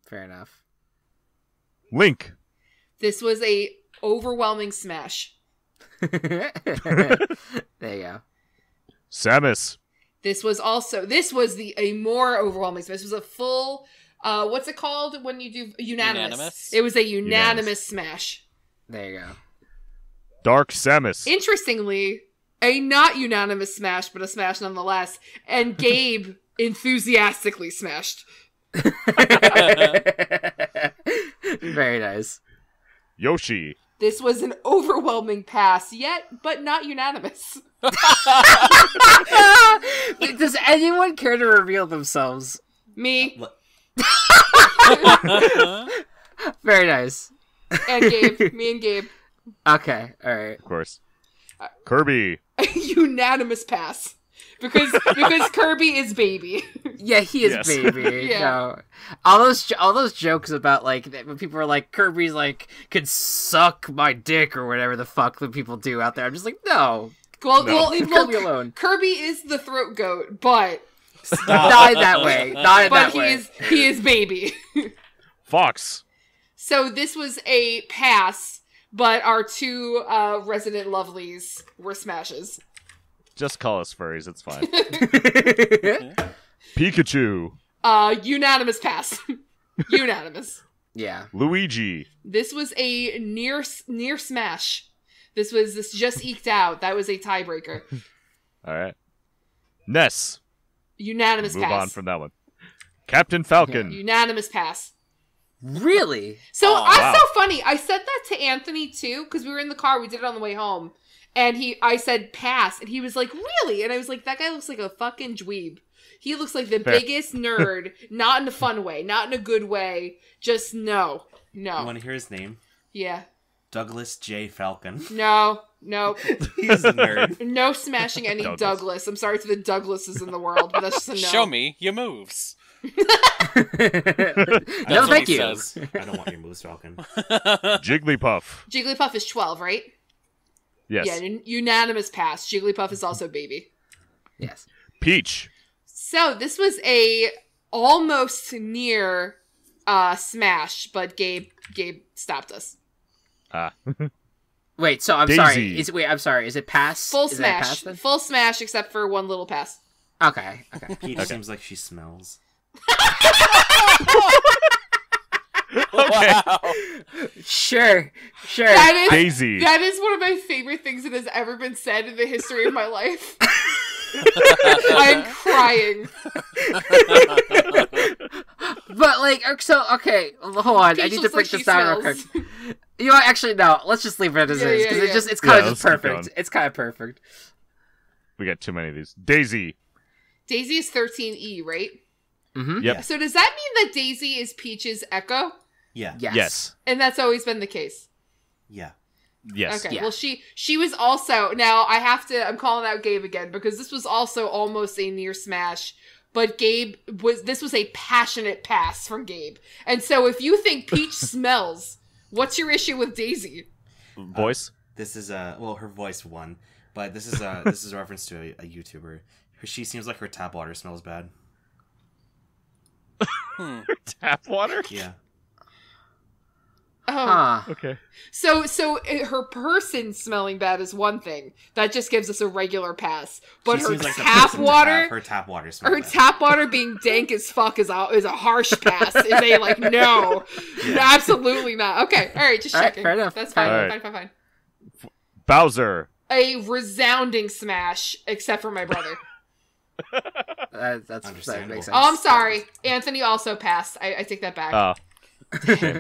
S1: Fair enough.
S5: Link.
S2: This was a overwhelming Smash.
S1: There you go.
S5: Samus.
S2: This was a more overwhelming Smash. This was a full. What's it called when you do unanimous? It was a unanimous Smash.
S1: There you go.
S5: Dark Samus.
S2: Interestingly, a not unanimous smash, but a smash nonetheless. And Gabe enthusiastically smashed.
S1: Very nice.
S5: Yoshi.
S2: This was an overwhelming pass, yet, but not unanimous.
S1: Does anyone care to reveal themselves?
S2: Me
S1: Very nice.
S2: and Gabe. Me and Gabe.
S1: Okay, alright.
S5: Of course. Kirby.
S2: A unanimous pass. Because Kirby is baby.
S1: Yeah, he is
S5: Yes.
S1: baby.
S2: Yeah.
S1: No. All those jokes about like when people are like Kirby's like could suck my dick or whatever the fuck that people do out there. I'm just like, no. Leave Kirby alone.
S2: Kirby is the throat goat, but
S1: Not that way. Not in
S2: but
S1: that way.
S2: he is baby.
S5: Fox.
S2: So this was a pass, but our 2 resident lovelies were smashes.
S5: Just call us furries. It's fine. Pikachu.
S2: Unanimous pass. Unanimous.
S1: Yeah.
S5: Luigi.
S2: This was a near smash. This just eked out. That was a tiebreaker.
S5: All right. Ness.
S2: Unanimous
S5: Move
S2: pass.
S5: on from that one. Captain Falcon.
S2: Unanimous pass.
S1: Really?
S2: So
S5: Oh,
S2: that's
S5: wow.
S2: so funny. I said that to Anthony too, because we were in the car. We did it on the way home. And I said pass, and he was like, really? And I was like, that guy looks like a fucking dweeb. He looks like the
S5: Fair.
S2: biggest nerd, not in a fun way, not in a good way. Just no.
S4: You want to hear his name?
S2: Yeah.
S4: Douglas J. Falcon.
S2: No.
S4: He's a nerd.
S2: No smashing any Douglas. I'm sorry to the Douglases in the world, but that's just a no.
S3: Show me your moves.
S1: No,
S3: what
S1: thank
S3: he
S1: you.
S3: says.
S4: I don't want your moves, Falcon.
S5: Jigglypuff.
S2: Jigglypuff is 12, right?
S5: Yes.
S2: Yeah, unanimous pass. Jigglypuff is also baby.
S1: Yes.
S5: Peach.
S2: So this was a almost near smash, but Gabe stopped us.
S1: Wait, so I'm
S5: Daisy.
S1: sorry. I'm sorry. Is it pass?
S2: Full
S1: Is that
S2: smash.
S1: pass then?
S2: Full smash except for one little pass.
S1: Okay.
S4: Peach seems like she smells.
S3: Wow.
S1: Sure.
S5: Daisy.
S2: That is one of my favorite things that has ever been said in the history of my life. I'm crying.
S1: But like, so okay, hold on. I
S2: Peach
S1: need to
S2: looks
S1: break
S2: like she
S1: this down real
S2: smells.
S1: quick. You know what? Actually, no. Let's just leave it as
S2: Yeah,
S1: is
S2: yeah,
S1: because
S2: yeah.
S1: it's kind of
S5: Yeah,
S1: just
S5: let's keep
S1: perfect.
S5: going.
S1: It's kind of perfect.
S5: We got too many of these. Daisy.
S2: Daisy is 13E, right?
S1: Mm-hmm.
S5: Yep.
S2: So does that mean that Daisy is Peach's echo?
S4: Yeah.
S1: Yes.
S2: And that's always been the case.
S4: Yeah.
S5: Yes.
S2: Okay.
S1: Yeah.
S2: Well, she was also, now I'm calling out Gabe again because this was also almost a near smash, but this was a passionate pass from Gabe. And so if you think Peach smells, what's your issue with Daisy?
S5: Voice.
S4: This is well, her voice won, but this is a reference to a YouTuber. She seems like her tap water smells bad.
S5: Tap water.
S4: Yeah.
S2: Oh.
S1: Huh.
S5: Okay.
S2: So her person smelling bad is one thing. That just gives us a regular pass. But
S4: She
S2: her
S4: seems like the
S2: tap
S4: person to
S2: water,
S4: have her tap water smell
S2: her
S4: bad.
S2: tap water being dank as fuck is a harsh pass. Is a like no,
S4: Yeah.
S2: no, absolutely not. Okay, all right, just
S1: All right,
S2: checking.
S1: fair enough.
S2: That's fine.
S5: All right.
S2: Fine.
S5: Bowser.
S2: A resounding smash, except for my brother.
S1: That
S4: Understandable.
S1: makes sense.
S2: Oh, I'm sorry. Anthony also passed. I take that back.
S5: Oh.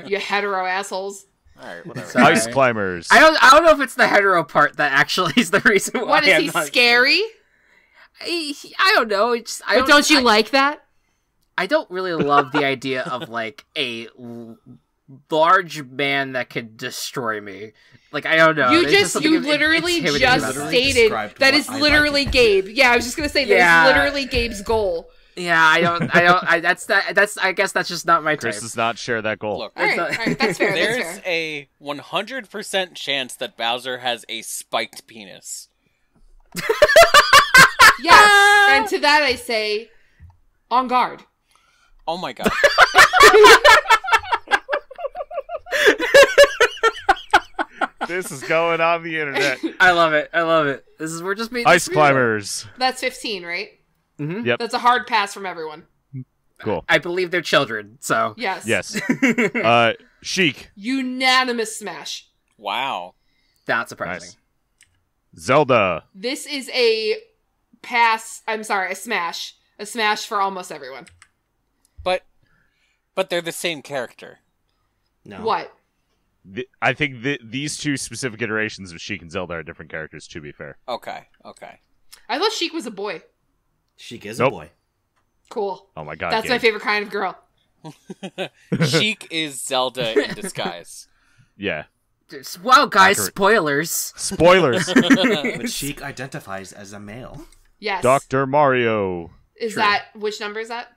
S2: You hetero assholes.
S3: Alright, whatever.
S1: Sorry.
S5: Ice climbers.
S1: I don't know if it's the hetero part that actually is the reason why.
S2: What is
S1: I'm
S2: he
S1: not-
S2: scary?
S1: I don't know.
S2: But don't you like that?
S1: I don't really love the idea of like a large man that could destroy me. Like I don't know. There's something
S2: You literally
S1: intimidating
S2: just
S1: about it.
S2: stated
S4: described
S2: that
S4: what
S2: is
S4: I like
S2: literally
S4: in it.
S2: Gabe. Yeah, I was just gonna say that
S1: Yeah.
S2: is literally Gabe's goal.
S1: Yeah, I guess that's just not my type.
S5: Chris does not share that goal.
S3: Look,
S2: All right, that's fair. That's
S3: there's
S2: fair.
S3: a 100% chance that Bowser has a spiked penis.
S2: Yes, and to that I say, on guard.
S3: Oh my god.
S5: This is going on the internet.
S1: I love it. We're just being
S5: Ice climbers.
S2: That's 15, right?
S1: Mm-hmm.
S5: Yep.
S2: That's a hard pass from everyone.
S5: Cool.
S1: I believe they're children, so
S2: Yes.
S5: Yes. Sheik.
S2: Unanimous smash.
S3: Wow.
S1: not surprising.
S5: Nice. Zelda.
S2: This is a pass. I'm sorry, a smash. A smash for almost everyone.
S3: But they're the same character.
S4: No.
S2: What?
S5: I think these two specific iterations of Sheik and Zelda are different characters, to be fair.
S3: Okay.
S2: I thought Sheik was a boy.
S4: Sheik is
S5: Nope.
S4: a boy.
S2: Cool.
S5: Oh my god.
S2: That's my
S5: Gabe.
S2: favorite kind of girl.
S3: Sheik is Zelda in disguise.
S5: Yeah.
S1: Wow, guys,
S5: Bakarian.
S1: spoilers.
S5: Spoilers.
S4: But Sheik identifies as a male.
S2: Yes.
S5: Dr. Mario.
S2: Is
S1: True.
S2: that, which number is that?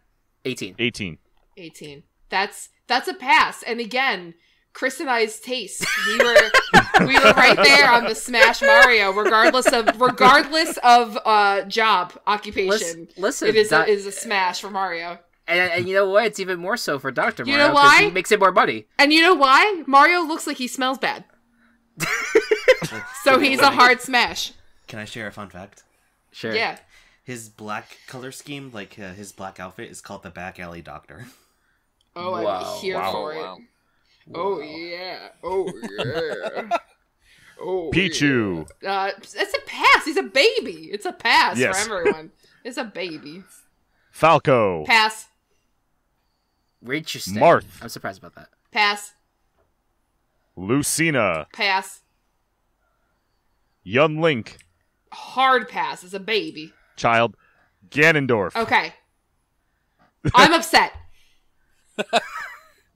S1: 18.
S5: 18.
S2: 18. That's a pass. And again, Chris and I's taste. We were right there on the Smash Mario, regardless of job, occupation.
S1: Listen,
S2: it is
S1: that-
S2: a smash for Mario.
S1: And you know what? It's even more so for Dr.
S2: You
S1: Mario
S2: know
S1: because
S2: why?
S1: he makes it more money.
S2: And you know why? Mario looks like he smells bad. So he's a hard smash.
S4: Can I share a fun fact?
S1: Sure.
S2: Yeah.
S4: His black color scheme, like his black outfit, is called the Back Alley Doctor.
S2: Oh,
S1: Wow.
S2: I'm here
S5: Wow.
S2: for it.
S3: Wow.
S2: Oh yeah. Oh yeah. Oh.
S5: Pichu.
S2: Yeah. It's a pass. He's a baby. It's a pass
S5: Yes.
S2: for everyone. It's a baby.
S5: Falco.
S2: Pass.
S1: Interesting.
S5: Marth.
S1: I'm surprised about that.
S2: Pass.
S5: Lucina.
S2: Pass.
S5: Young Link.
S2: Hard pass. It's a baby.
S5: Child. Ganondorf.
S2: Okay. I'm upset.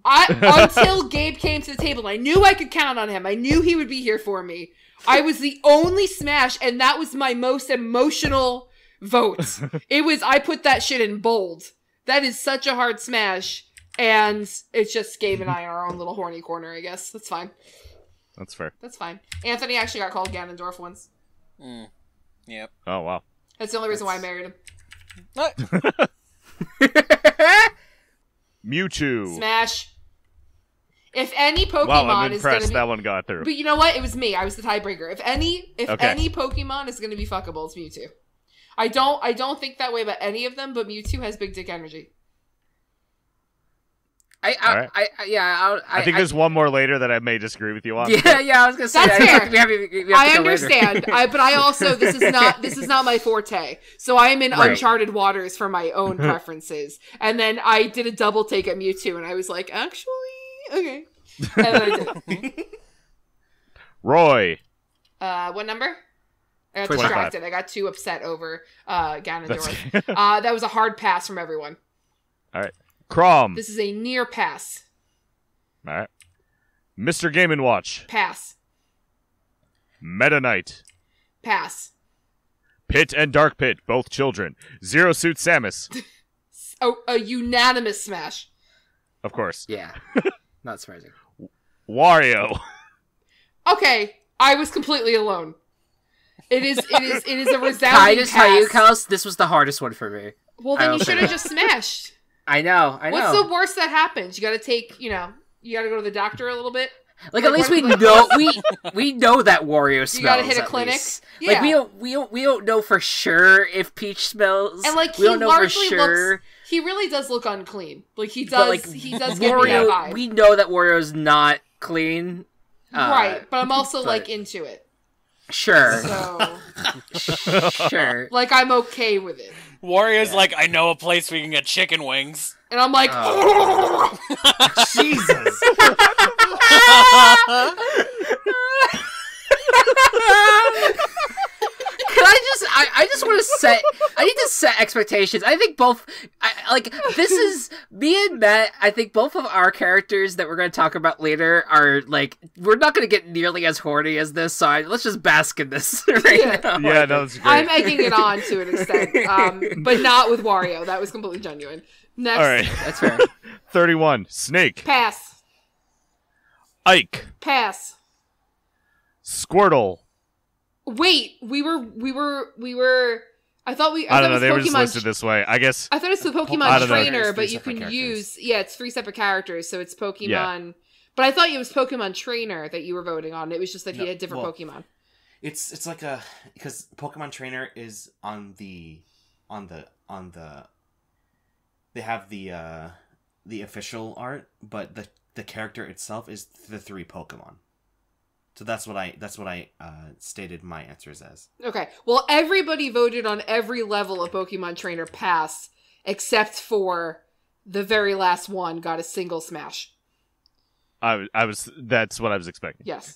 S2: Until Gabe came to the table, I knew I could count on him. I knew he would be here for me. I was the only smash, and that was my most emotional vote. I put that shit in bold. That is such a hard smash, and it's just Gabe and I in our own little horny corner, I guess. That's fine.
S5: That's fair.
S2: That's fine. Anthony actually got called Ganondorf once.
S3: Yep.
S5: Oh, wow.
S2: That's the only reason why I married him.
S5: Mewtwo.
S2: Smash. If any Pokemon
S5: Wow, I'm
S2: is going
S5: impressed
S2: to be...
S5: that one got through.
S2: But you know what? It was me. I was the tiebreaker. If any
S5: Okay.
S2: Pokemon is going to be fuckable, it's Mewtwo. I don't think that way about any of them, but Mewtwo has big dick energy.
S5: I think there's one more later that I may disagree with you on.
S1: Yeah, I was gonna say
S2: That's fair.
S1: We have to
S2: I
S1: go
S2: understand, but I also this is not my forte. So I am in uncharted waters for my own preferences. And then I did a double take at Mewtwo, and I was like, actually, okay. And then I did.
S5: Roy.
S2: What number? I got
S5: 25.
S2: distracted. I got too upset over Ganondorf. That was a hard pass from everyone.
S5: All right. Crom.
S2: This is a near pass.
S5: All right. Mr. Game & Watch.
S2: Pass.
S5: Meta Knight.
S2: Pass.
S5: Pit and Dark Pit, both children. Zero Suit Samus.
S2: Oh, a unanimous smash.
S5: Of course.
S1: Yeah. Not surprising.
S5: Wario.
S2: Okay, I was completely alone. It is a resounding
S1: Can I just tell you,
S2: pass.
S1: Kels, this was the hardest one for me.
S2: Well, then you should have just smashed.
S1: I know.
S2: What's the worst that happens? You gotta take, you gotta go to the doctor a little bit.
S1: Like at least we know we know that Wario smells.
S2: You gotta hit a
S1: at
S2: clinic.
S1: least.
S2: Yeah.
S1: Like we don't know for sure if Peach smells.
S2: And like
S1: we don't know for sure.
S2: looks, he really does look unclean. Like he
S1: But,
S2: does,
S1: like,
S2: he does get me
S1: Wario,
S2: that vibe.
S1: we know that Wario's not clean.
S2: Right, but I'm also like into it.
S1: Sure.
S2: So
S1: Sure.
S2: like I'm okay with it.
S3: Wario's like, I know a place we can get chicken wings.
S2: And I'm like,
S4: Jesus.
S1: Can I just want to set, I need to set expectations. I think this is, me and Matt, I think both of our characters that we're going to talk about later are, like, we're not going to get nearly as horny as this, so let's just bask in this right now.
S5: Yeah, no, that's great.
S2: I'm egging it on to an extent, but not with Wario. That was completely genuine. Next.
S5: All right.
S1: That's fair.
S5: 31. Snake.
S2: Pass.
S5: Ike.
S2: Pass.
S5: Squirtle.
S2: Wait, we were. I thought
S5: I don't
S2: it
S5: know.
S2: was
S5: They were just
S2: Pokemon.
S5: listed this way. I guess.
S2: I thought it's the
S5: I
S2: Pokemon
S5: don't know.
S2: Trainer,
S4: There's
S2: but
S4: three
S2: you
S4: separate
S2: can
S4: characters.
S2: use. Yeah, it's 3 separate characters, so it's Pokemon. But I thought it was Pokemon Trainer that you were voting on. It was just that he
S4: No,
S2: had different
S4: well,
S2: Pokemon.
S4: It's like because Pokemon Trainer is on the they have the official art, but the character itself is the 3 Pokemon. So that's what I stated my answers as.
S2: Okay. Well, everybody voted on every level of Pokemon Trainer pass, except for the very last one got a single smash.
S5: I was. That's what I was expecting.
S2: Yes.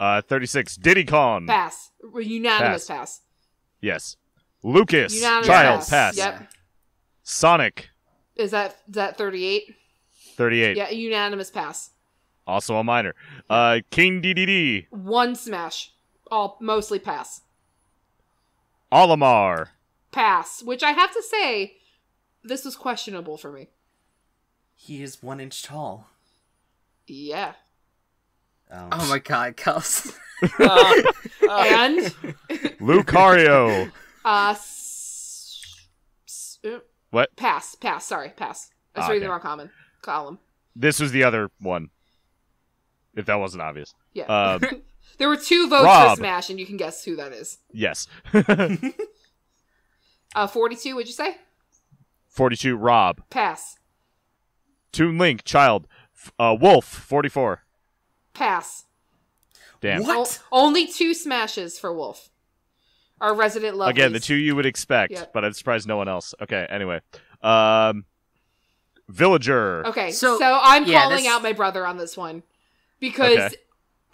S5: 36. Diddy Kong.
S2: Pass. Unanimous pass.
S5: Yes. Lucas.
S2: Unanimous
S5: Child. Pass.
S2: Yep.
S5: Sonic.
S2: Is that 38?
S5: 38.
S2: Yeah, unanimous pass.
S5: Also a minor. King DDD.
S2: 1 smash. All mostly pass.
S5: Olimar.
S2: Pass. Which I have to say, this was questionable for me.
S4: He is 1 inch tall.
S2: Yeah.
S1: Oh my god, Kels.
S2: And
S5: Lucario. What?
S2: Pass. Sorry, pass. I was reading the wrong column.
S5: This was the other one. If that wasn't obvious.
S2: Yeah. There were 2 votes
S5: Rob.
S2: for Smash, and you can guess who that is.
S5: Yes.
S2: 42, what'd you say?
S5: 42. Rob.
S2: Pass.
S5: Toon Link. Child. Wolf. 44.
S2: Pass.
S5: Damn.
S4: What?
S2: Only 2 smashes for Wolf. Our resident lovelies.
S5: Again, the 2 you would expect,
S2: Yep.
S5: but I'm surprised no one else. Okay, anyway. Villager.
S2: Okay,
S1: So,
S2: so I'm
S1: yeah,
S2: calling
S1: this-
S2: out my brother on this one. Because
S5: Okay.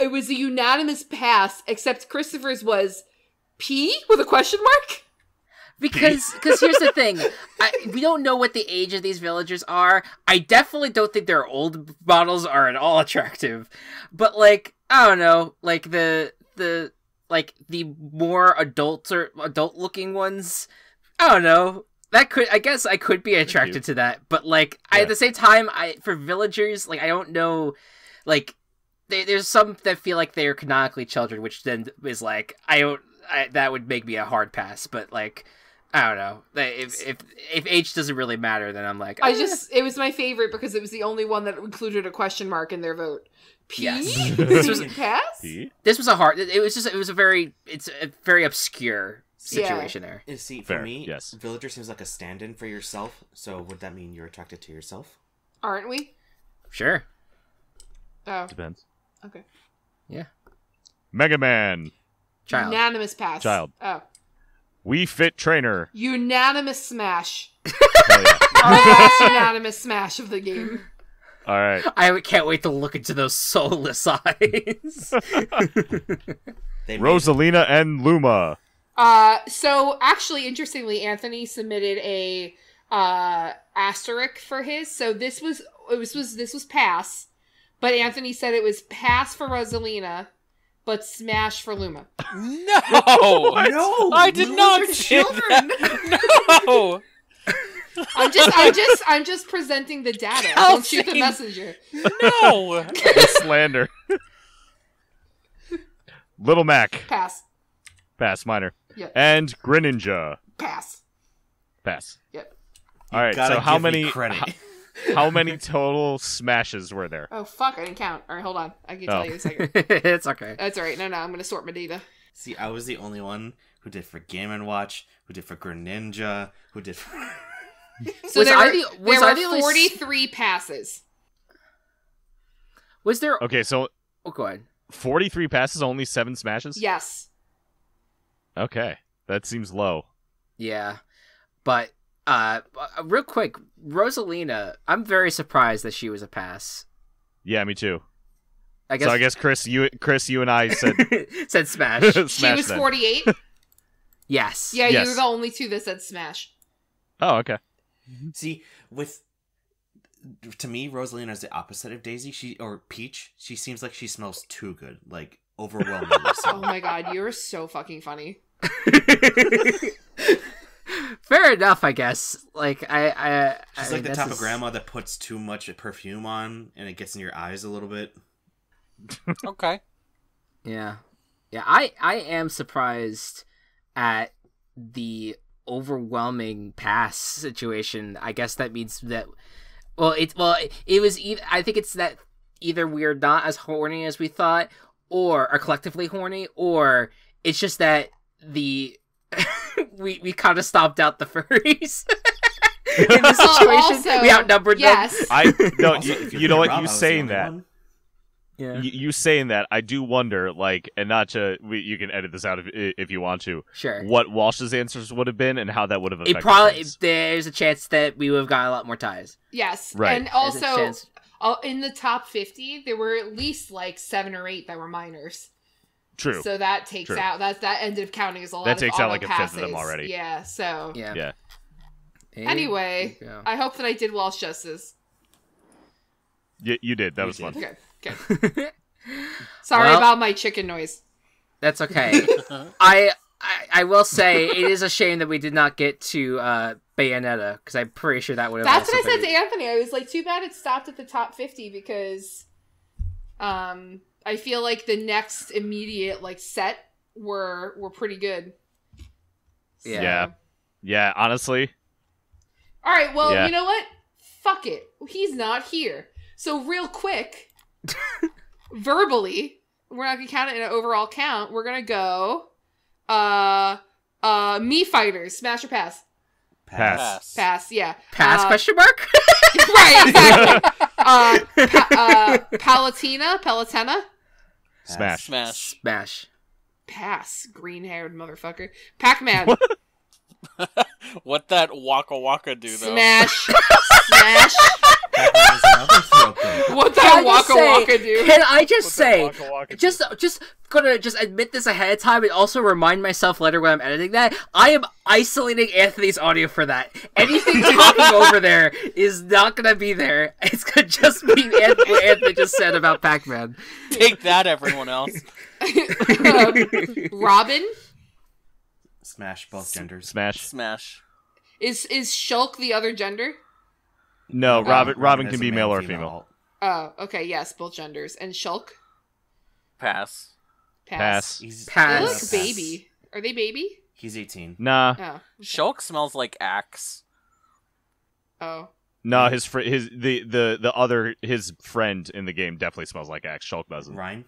S2: it was a unanimous pass, except Christopher's was P with a question mark?
S1: Because here's the thing, we don't know what the age of these villagers are. I definitely don't think their old models are at all attractive. But like, I don't know, like the more adult looking ones, I don't know. I guess I could be attracted to that. But like,
S5: Yeah.
S1: at the same time, for villagers, like I don't know, like there's some that feel like they are canonically children, which then is like that would make me a hard pass. But like, I don't know. If age doesn't really matter, then I'm like,
S2: It was my favorite because it was the only one that included a question mark in their vote. P?
S1: Yes.
S2: This was pass?
S5: P?
S1: This was it's a very obscure situation there.
S4: See, for
S5: Fair,
S4: me,
S5: yes.
S4: Villager seems like a stand-in for yourself. So would that mean you're attracted to yourself?
S2: Aren't we?
S1: Sure.
S2: Oh,
S5: Depends.
S2: okay.
S1: Yeah.
S5: Mega Man.
S1: Child.
S2: Unanimous pass.
S5: Child.
S2: Oh.
S5: Wii Fit Trainer.
S2: Unanimous smash.
S5: Hell yeah.
S2: Our last unanimous smash of the game.
S5: All right.
S1: I can't wait to look into those soulless eyes.
S5: Rosalina and Luma.
S2: So actually, interestingly, Anthony submitted a asterisk for his. So this was pass, but Anthony said it was pass for Rosalina, but smash for Luma.
S3: No,
S4: No,
S3: I did not
S4: Lumas are
S3: say
S4: children.
S3: that. No,
S2: I'm just presenting the data. Don't shoot the messenger.
S3: no.
S5: The slander. Little Mac.
S2: Pass.
S5: Pass. Minor.
S2: Yep.
S5: And Greninja.
S2: Pass.
S5: Pass.
S2: Yep.
S5: All right.
S4: Gotta
S5: So how
S4: give me
S5: many?
S4: credit.
S5: How many total smashes were there?
S2: Oh fuck! I didn't count. All right, hold on. I can tell you in a second.
S1: It's okay.
S2: That's all right. No, I'm gonna sort my data.
S4: See, I was the only one who did for Game & Watch, who did for Greninja, who did for...
S2: So
S1: Was
S2: there
S1: I
S2: were,
S1: the-
S2: there
S1: was I
S2: were
S1: the only
S2: 43 passes.
S1: Was there?
S5: Okay, so
S1: Oh, go ahead.
S5: 43 passes, only 7 smashes.
S2: Yes.
S5: Okay, that seems low.
S1: Yeah, but real quick, Rosalina. I'm very surprised that she was a pass.
S5: Yeah, me too.
S1: I guess.
S5: So I guess Chris, you and I said
S1: said smash.
S2: She
S5: smash
S2: was
S5: then.
S2: 48.
S1: Yes.
S2: Yeah,
S5: Yes.
S2: you were the only two that said smash.
S5: Oh, okay.
S4: See, to me, Rosalina is the opposite of Daisy. Or Peach. She seems like she smells too good, like overwhelmingly so.
S2: Oh my god, you're so fucking funny.
S1: Fair enough, I guess. Like
S4: She's
S1: I
S4: like the
S1: this
S4: type of
S1: is-
S4: grandma that puts too much perfume on and it gets in your eyes a little bit.
S3: Okay.
S1: Yeah, yeah. I am surprised at the overwhelming pass situation. I guess that means that. It was. I think it's that either we're not as horny as we thought, or are collectively horny, or it's just that we kind of stomped out the furries. In this situation,
S2: Also,
S1: we outnumbered
S2: yes.
S1: them.
S5: No,
S4: Also, if
S5: you know
S4: think
S5: what?
S4: Rob,
S5: You
S4: I was the
S5: saying
S4: only
S5: that.
S4: one.
S1: Yeah,
S5: You saying that, I do wonder, like, and not to, you can edit this out if you want to,
S1: sure.
S5: what Walsh's answers would have been and how that would have affected
S1: It probably
S5: things.
S1: there's a chance that we would have gotten a lot more ties.
S2: Yes.
S5: Right.
S2: And
S1: There's a
S2: also,
S1: chance.
S2: in the top 50, there were at least like 7 or 8 that were minors.
S5: True.
S2: So that takes
S5: True.
S2: out, that ended up counting as a lot
S5: That
S2: of
S5: takes out,
S2: auto
S5: like, a fifth of them
S2: passes.
S5: already.
S2: Yeah, so.
S1: Yeah.
S5: Yeah.
S2: Anyway,
S1: There you go.
S2: I hope that I did Walsh justice.
S5: You did. That
S4: You
S5: was
S4: did.
S5: fun.
S2: Good. Sorry
S1: Well-
S2: about my chicken noise.
S1: That's okay. I will say it is a shame that we did not get to Bayonetta because I'm pretty sure that would have.
S2: That's
S1: also
S2: what I said
S1: been-
S2: to Anthony. I was like, too bad it stopped at the top 50 because I feel like the next immediate like set were pretty good.
S1: Yeah.
S5: Yeah. Yeah, honestly.
S2: All right, well,
S5: Yeah.
S2: you know what? Fuck it. He's not here. So real quick, verbally, we're not gonna count it in an overall count. We're gonna go Me Fighters, smash or pass?
S5: Pass.
S2: Pass, yeah.
S1: Pass question mark?
S2: Right, exactly. Palutena?
S5: Smash.
S3: Smash.
S1: Smash.
S2: Pass. Green-haired motherfucker. Pac-Man.
S3: What that Waka Waka do though?
S2: Smash. Smash.
S4: Pac-Man is another throat goat.
S2: What
S1: Can
S2: that
S1: I just
S2: Waka
S1: say-
S2: Waka do?
S1: Can I just say,
S5: Waka Waka do?
S1: just gonna just admit this ahead of time and also remind myself later when I'm editing that I am isolating Anthony's audio for that. Anything talking over there is not gonna be there. It's gonna just be what Anthony just said about Pac-Man.
S3: Take that, everyone else.
S2: Robin?
S4: Smash both genders.
S5: Smash.
S3: Smash.
S2: Is Shulk the other gender?
S5: No, Robin
S4: is
S5: can
S4: a
S5: be male or
S4: female.
S5: female.
S2: Oh, okay, yes, both genders. And Shulk?
S3: Pass.
S2: Pass.
S4: He's,
S2: They
S1: Pass.
S2: look
S4: Pass.
S2: baby. Are they baby?
S4: He's 18.
S5: Nah.
S2: Oh.
S3: Shulk smells like Axe.
S2: Oh.
S5: No, his friend in the game definitely smells like Axe. Shulk doesn't.
S4: Ryan?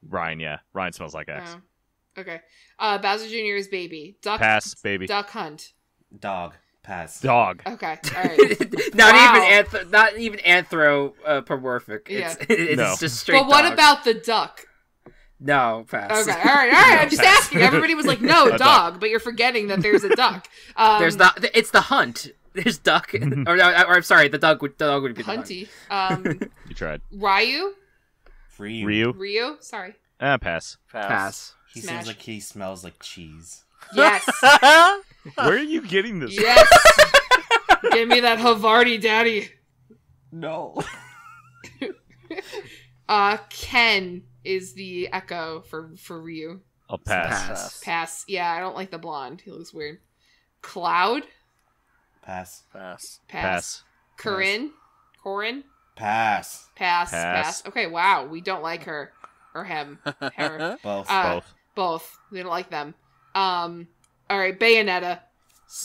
S5: Ryan, yeah. Ryan smells like Axe.
S2: Oh. Okay. Bowser Jr. is baby. Duck
S5: Pass, baby.
S2: Duck Hunt.
S4: Dog. Pass.
S5: Dog.
S2: Okay, all right.
S1: Not even anthropomorphic.
S2: Yeah.
S1: It's
S5: No.
S1: just straight.
S2: But what
S1: dog.
S2: about the duck?
S1: No, pass.
S2: Okay, all right. I'm just asking. Everybody was like, "No,
S5: A
S2: dog," but you're forgetting that there's a duck.
S1: It's the hunt. There's duck, or I'm sorry, the dog would be the
S2: Hunty.
S5: You tried.
S2: Ryu.
S5: Ryu?
S2: Sorry.
S5: Pass.
S1: Pass.
S4: He
S2: Smash.
S4: seems like he smells like cheese.
S2: Yes.
S5: Where are you getting this?
S2: Yes. Give me that Havarti, daddy.
S4: No.
S2: Ken is the echo for Ryu.
S5: I'll pass.
S2: Pass. Yeah, I don't like the blonde. He looks weird. Cloud.
S4: Pass.
S2: Corinne.
S4: Pass.
S2: Pass. Okay, wow. We don't like her. Or him. Her.
S4: Both.
S2: Both. We don't like them. All right, Bayonetta.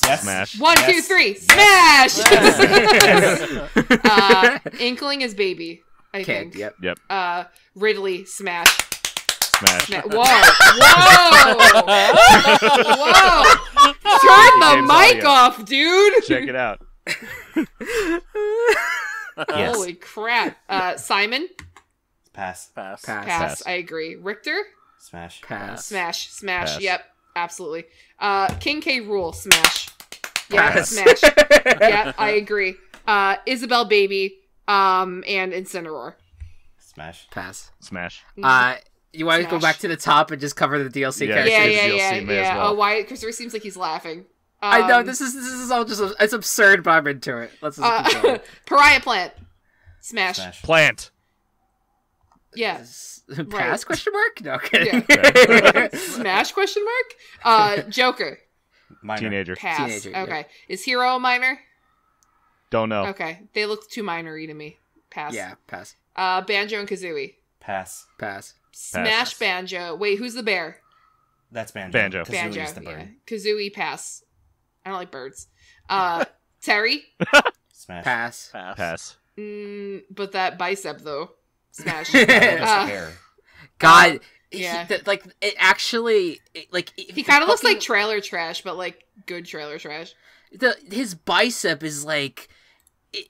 S4: Yes.
S5: Smash.
S2: 1, 2, 3. Smash!
S4: Yes.
S2: Inkling is baby, I
S1: Kid,
S2: think.
S1: yep.
S2: Ridley, smash.
S5: Smash.
S2: Whoa! Turn the
S5: Game's
S2: mic
S5: audio.
S2: off, dude!
S5: Check it out.
S4: Yes.
S2: Holy crap. Simon?
S4: Pass.
S2: Pass. I agree. Richter?
S4: Smash.
S1: Pass.
S2: Smash.
S5: Pass.
S2: Yep, absolutely. King K. Rool, smash. Yeah,
S1: Pass.
S2: smash. Yeah, I agree. Isabel Baby, and Incineroar.
S4: Smash.
S1: Pass.
S5: Smash.
S1: You want to go
S2: Smash.
S1: back to the top and just cover the DLC
S5: Yeah,
S1: characters?
S5: DLC may as well.
S2: Oh, why? Christopher seems like he's laughing.
S1: I know this is all just it's absurd, but I'm into it. Let's just keep going.
S2: Pariah Plant, smash.
S5: Plant.
S2: Yeah.
S1: Pass? Question mark? No, kidding.
S2: Yeah. Smash? Question mark. Joker.
S4: Minor.
S5: Teenager.
S2: Pass.
S1: Teenager, yeah.
S2: Okay. Is Hero a minor?
S5: Don't know.
S2: Okay. They look too minory to me. Pass.
S1: Yeah, pass.
S2: Banjo and Kazooie.
S4: Pass.
S1: Pass.
S2: Smash Banjo. Wait, who's the bear?
S4: That's Banjo.
S5: Banjo.
S2: Banjo.
S4: Kazooie's the
S2: Yeah.
S4: bird.
S2: Kazooie. Pass. I don't like birds. Terry.
S4: Smash.
S1: Pass.
S3: Pass.
S2: But that bicep though. Smash.
S4: His hair.
S1: God,
S2: yeah.
S1: it actually,
S2: He kind of looks like trailer trash, but like good trailer trash.
S1: his bicep is like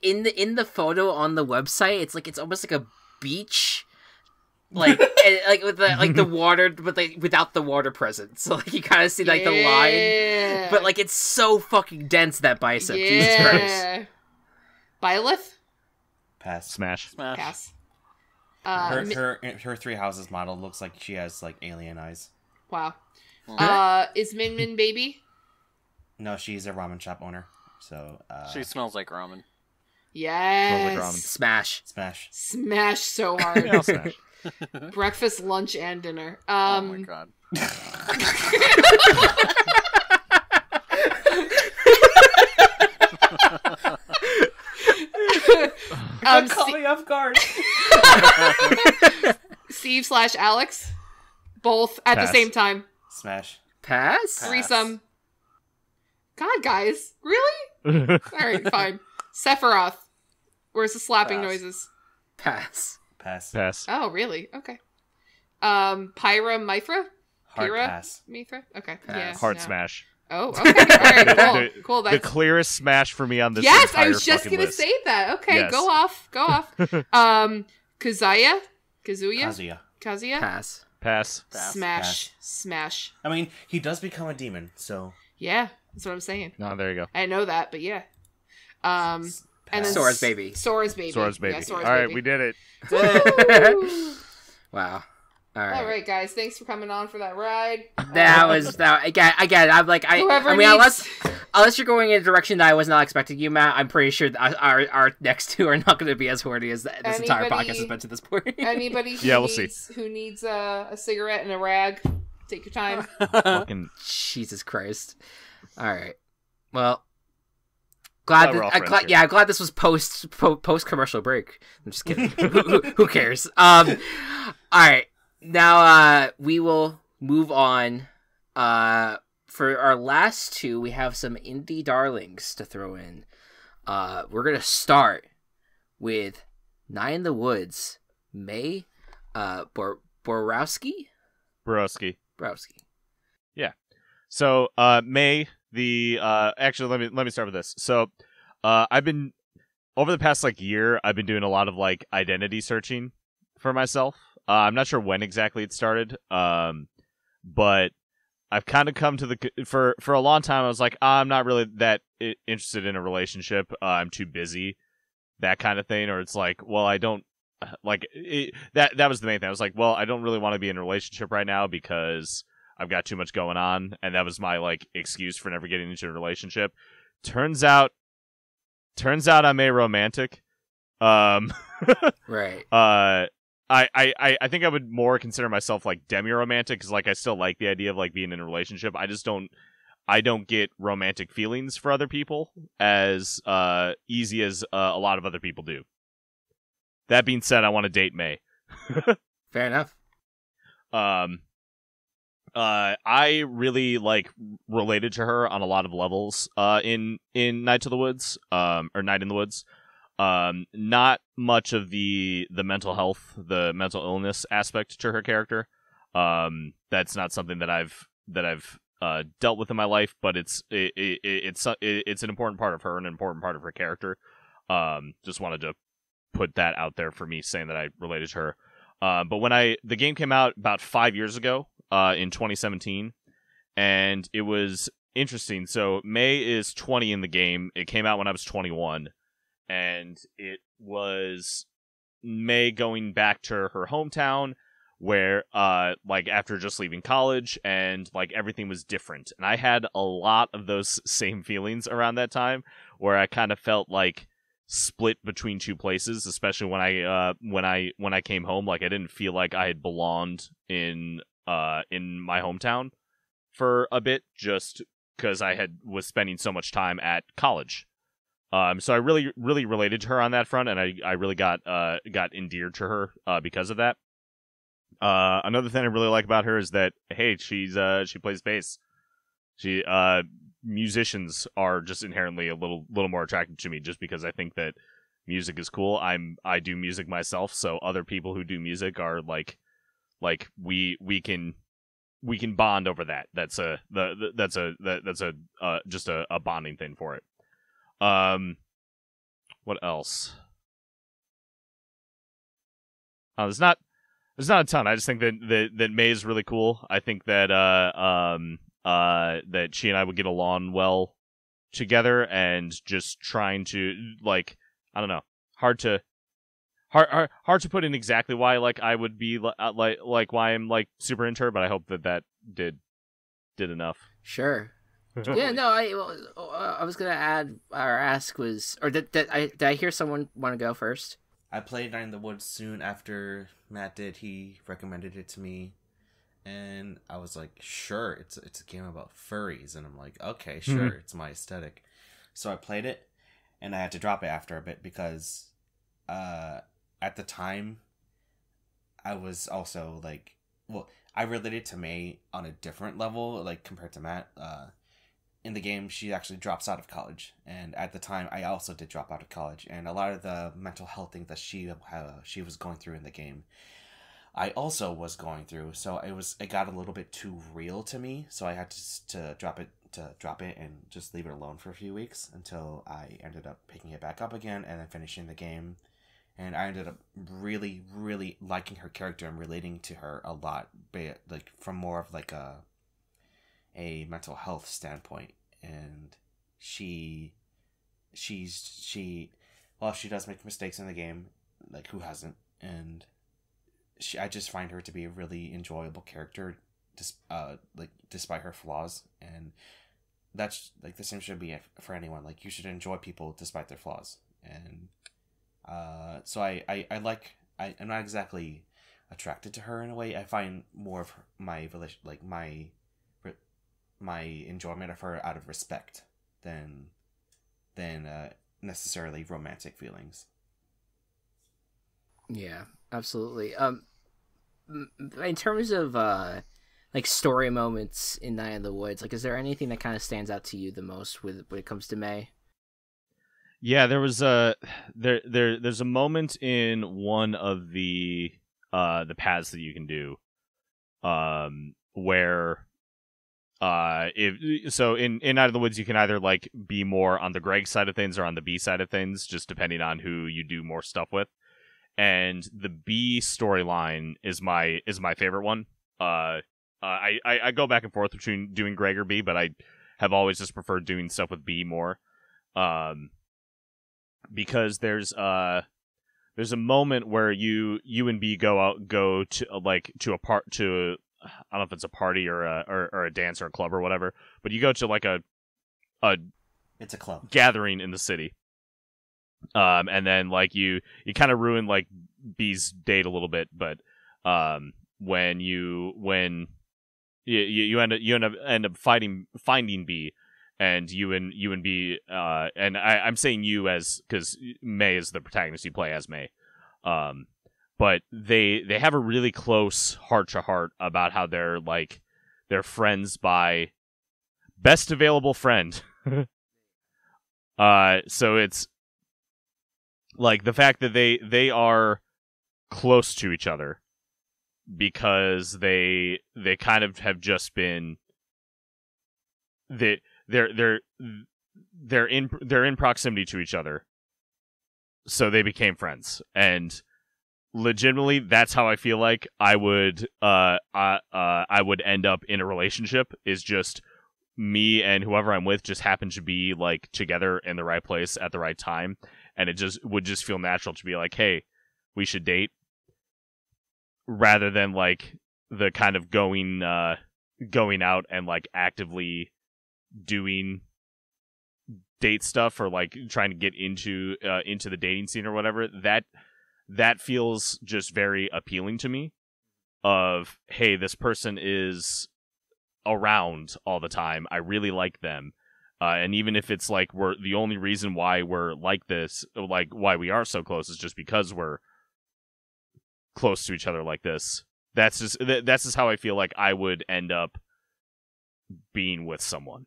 S1: in the photo on the website. It's almost like a beach, like with the water, but without the water present. So you kind of see the line, but it's so fucking dense, that bicep. Jesus Christ.
S2: Byleth.
S4: Pass.
S5: Smash.
S2: Pass.
S4: Her three houses model looks like she has alien eyes.
S2: Wow. Is Min Min baby?
S4: No, she's a ramen shop owner. So
S3: She smells like ramen.
S2: Yes.
S5: Smells like ramen.
S1: Smash.
S2: Smash so hard.
S5: Yeah, I'll smash.
S2: Breakfast, lunch, and dinner.
S3: Oh my god.
S4: Caught me off guard.
S2: Steve/Alex. Both at the
S5: Pass.
S2: same time.
S4: Smash.
S1: Pass.
S2: Threesome. God, guys. Really? Alright, fine. Sephiroth. Where's the slapping
S3: Pass.
S2: noises?
S1: Pass.
S5: Pass.
S2: Oh, really? Okay. Pyra Mithra?
S4: Hard
S2: Pyra
S4: pass.
S2: Mithra? Okay.
S1: Pass.
S2: Yeah.
S5: Hard
S2: no.
S5: smash.
S2: Oh, okay. Alright, cool. Cool.
S5: The
S2: That's
S5: clearest smash for me on this
S2: yes,
S5: entire
S2: I was just
S5: fucking
S2: gonna
S5: list.
S2: say that. Okay,
S5: Yes.
S2: go off. Kazuya?
S4: Kazuya.
S2: Kazuya?
S5: Pass.
S2: Smash. Smash.
S4: I mean, he does become a demon, so
S2: Yeah, that's what I'm saying.
S5: No, there you go.
S2: I know that, but yeah. And then
S1: Sora's baby.
S2: Sora's baby.
S5: Sora's baby.
S2: Yeah, Sora's
S5: All right,
S2: baby.
S5: we did it.
S2: Woo!
S1: Wow. All right.
S2: All right, guys. Thanks for coming on for that ride.
S1: That was again. I'm like
S2: Whoever
S1: I mean,
S2: needs-
S1: unless you're going in a direction that I was not expecting you, Matt. I'm pretty sure that our next two are not going to be as horny as this entire
S2: Anybody-
S1: podcast has been to this point.
S2: Anybody who
S5: Yeah, we'll
S2: needs, who needs a cigarette and a rag, take your time.
S5: Fucking
S1: Jesus Christ! All right. Well, glad
S5: we're all
S1: that,
S5: friends here.
S1: I'm glad this was post commercial break. I'm just kidding. Who cares? All right. Now we will move on. For our last two, we have some indie darlings to throw in. We're gonna start with Nine in the Woods, May Borowski.
S5: Borowski.
S1: Borowski.
S5: So, May Actually, let me start with this. So, I've been over the past year, I've been doing a lot of identity searching for myself. I'm not sure when exactly it started, but I've kind of come to for a long time. I was like, I'm not really that interested in a relationship. I'm too busy, that kind of thing. Or it's like, well, I don't that was the main thing. I was like, well, I don't really want to be in a relationship right now because I've got too much going on, and that was my excuse for never getting into a relationship. Turns out I'm a romantic.
S1: Right.
S5: I think I would more consider myself demi-romantic because I still like the idea of being in a relationship. I don't get romantic feelings for other people as easy as a lot of other people do. That being said, I want to date May.
S1: Fair enough.
S5: I really related to her on a lot of levels in Night to the Woods, or Night in the Woods. Not much of the mental health, the mental illness aspect to her character. That's not something that I've dealt with in my life, but it's an important part of her, an important part of her character. Just wanted to put that out there for me, saying that I related to her. But when the game came out about 5 years ago, in 2017, and it was interesting. So May is 20 in the game. It came out when I was 21, and it was May going back to her hometown where after just leaving college, and everything was different. And I had a lot of those same feelings around that time where I kind of felt split between two places, especially when I came home. I didn't feel like I had belonged in my hometown for a bit, just because I was spending so much time at college. So I really related to her on that front, and I really got endeared to her because of that. Another thing I really like about her is that, hey, she plays bass. Musicians are just inherently a little more attractive to me, just because I think that music is cool. I do music myself, so other people who do music are we can bond over that. That's just a bonding thing for it. What else? There's not a ton. I just think that May is really cool. I think that that she and I would get along well together, and just trying to I don't know, hard to put in exactly why I would be why I'm super into her, but I hope that did enough.
S1: Sure. Yeah, no, I was gonna add or ask did I hear someone want to go first?
S4: I played Night in the Woods soon after Matt did. He recommended it to me, and I was like, sure, it's a game about furries, and I'm like, okay, sure, it's my aesthetic. So I played it, and I had to drop it after a bit because at the time I was also I related to May on a different level compared to Matt. In the game, she actually drops out of college, and at the time I also did drop out of college, and a lot of the mental health things that she was going through in the game, I also was going through. So it got a little bit too real to me, so I had to drop it and just leave it alone for a few weeks until I ended up picking it back up again and then finishing the game. And I ended up really, really liking her character and relating to her a lot, from more of a mental health standpoint. And she does make mistakes in the game, who hasn't? And I just find her to be a really enjoyable character, despite her flaws. And that's the same should be for anyone. You should enjoy people despite their flaws. And so I'm not exactly attracted to her in a way. I find more of my enjoyment of her out of respect than necessarily romantic feelings.
S1: Yeah, absolutely. In terms of story moments in Night in the Woods, is there anything that kind of stands out to you the most when it comes to May?
S5: Yeah, there was there's a moment in one of the paths that you can do, where If so, in Night of the Woods, you can either like be more on the Greg side of things or on the B side of things, just depending on who you do more stuff with. And the B storyline is my favorite one. I go back and forth between doing Greg or B, but I have always just preferred doing stuff with B more. Because there's a moment where you and B go to I don't know if it's a party or a dance or a club or whatever, but you go to like
S4: it's a club
S5: gathering in the city. And then like you kind of ruin like B's date a little bit, but when you end up finding B, and you and B, and I'm saying you as because May is the protagonist, you play as May. But they have a really close heart to heart about how they're friends by best available friend. So it's like the fact that they are close to each other because they kind of have just been they're in proximity to each other, so they became friends. And legitimately, that's how I feel like I would end up in a relationship, is just me and whoever I'm with just happen to be like together in the right place at the right time, and it just would just feel natural to be like, hey, we should date, rather than like the kind of going out and like actively doing date stuff or like trying to get into the dating scene or whatever. That feels just very appealing to me, of, hey, this person is around all the time, I really like them, and even if it's like we're the only reason why we're like this, like why we are so close, is just because we're close to each other like this. That's just how I feel like I would end up being with someone,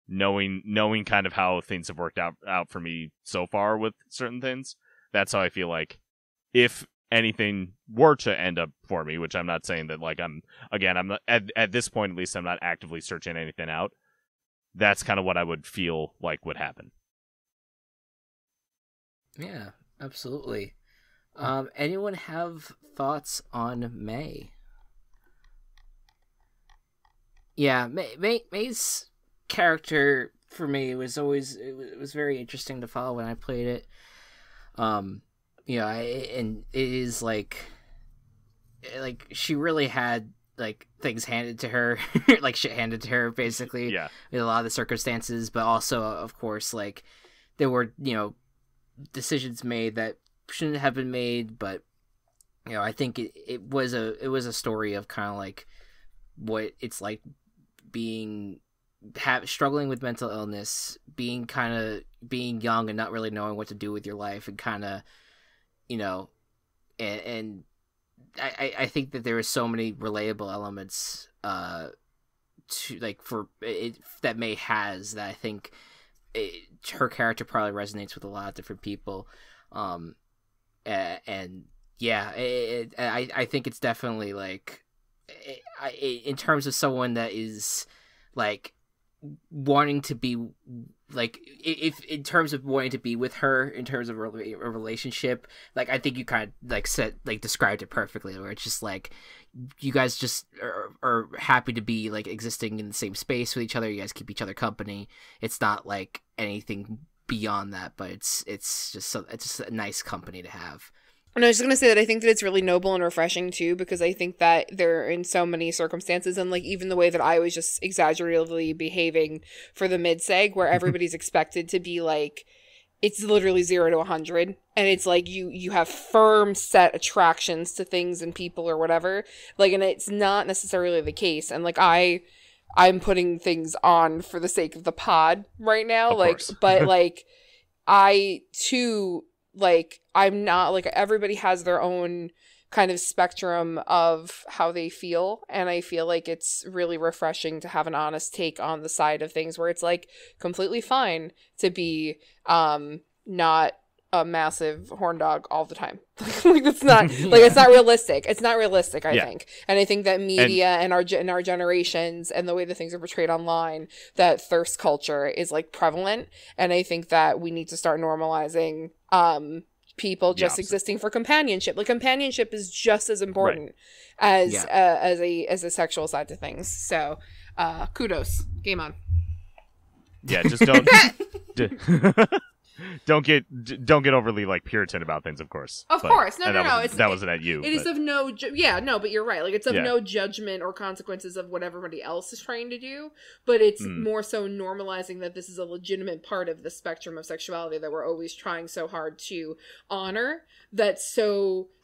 S5: knowing kind of how things have worked out for me so far with certain things. That's how I feel like if anything were to end up for me, which I'm not saying that like I'm not, at this point at least, I'm not actively searching anything out. That's kind of what I would feel like would happen.
S1: Yeah, absolutely. Anyone have thoughts on May? Yeah, May's character for me was always it was very interesting to follow when I played it. And it is like she really had like things handed to her, like shit handed to her basically.
S5: Yeah.
S1: With a lot of the circumstances, but also of course like there were decisions made that shouldn't have been made, but I think it was a story of kind of like what it's like struggling with mental illness, being young and not really knowing what to do with your life, and kind of and I think that there are so many relatable elements to like for it that May has, that I think her character probably resonates with a lot of different people. And yeah, I think it's definitely like, in terms of someone that is like wanting to be like, if in terms of wanting to be with her in terms of a relationship, like I think you kind of like described it perfectly, where it's just like you guys just are happy to be like existing in the same space with each other. You guys keep each other company. It's not like anything beyond that, but it's just a nice company to have.
S2: And I was just going to say that I think that it's really noble and refreshing, too, because I think that they're in so many circumstances, and, like, even the way that I was just exaggeratedly behaving for the mid-seg, where everybody's expected to be, like, it's literally 0 to 100, and it's, like, you have firm set attractions to things and people or whatever, like, and it's not necessarily the case, and, like, I'm putting things on for the sake of the pod right now,
S5: of
S2: like,
S5: course.
S2: but, like, I, too... like, I'm not, like, everybody has their own kind of spectrum of how they feel, and I feel like it's really refreshing to have an honest take on the side of things where it's, like, completely fine to be not a massive horn dog all the time. Like it's not like it's not realistic. It's not realistic, I think. And I think that media and our generations and the way that things are portrayed online, that thirst culture is like prevalent, and I think that we need to start normalizing people just existing for companionship. Like companionship is just as important as a sexual side to things. So kudos. Game on.
S5: Yeah, just don't don't get overly like Puritan about things, of course.
S2: Of course. No.
S5: That wasn't at you.
S2: It is of no but you're right. Like it's of no judgment or consequences of what everybody else is trying to do, but it's more so normalizing that this is a legitimate part of the spectrum of sexuality that we're always trying so hard to honor, that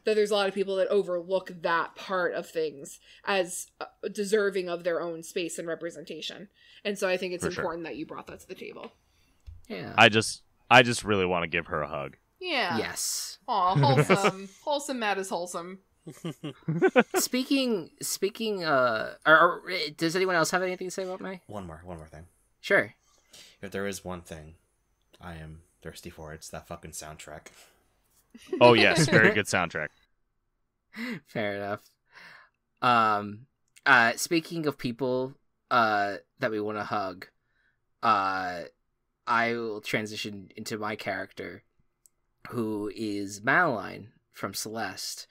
S2: there's a lot of people that overlook that part of things as deserving of their own space and representation. And so I think it's important that you brought that to the table.
S1: Yeah.
S5: I just really want to give her a hug.
S2: Yeah.
S1: Yes.
S2: Aw, wholesome. Wholesome Matt is wholesome.
S1: Speaking, does anyone else have anything to say about May?
S4: One more thing.
S1: Sure.
S4: If there is one thing I am thirsty for, it's that fucking soundtrack.
S5: Oh yes, very good soundtrack.
S1: Fair enough. Speaking of people that we want to hug, I will transition into my character, who is Madeline from Celeste.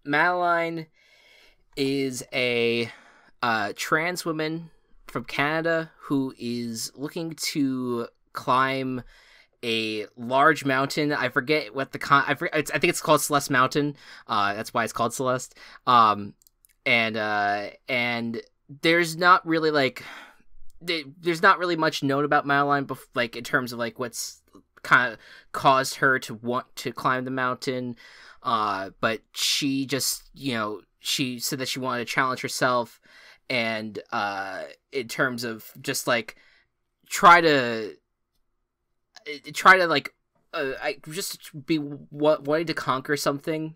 S1: Madeline is a trans woman from Canada who is looking to climb a large mountain. I forget what I think it's called Celeste Mountain. That's why it's called Celeste. And there's not really there's not really much known about Madeline, like in terms of like what's kind of caused her to want to climb the mountain. But she just, she said that she wanted to challenge herself, and in terms of just like try to like just be wanting to conquer something,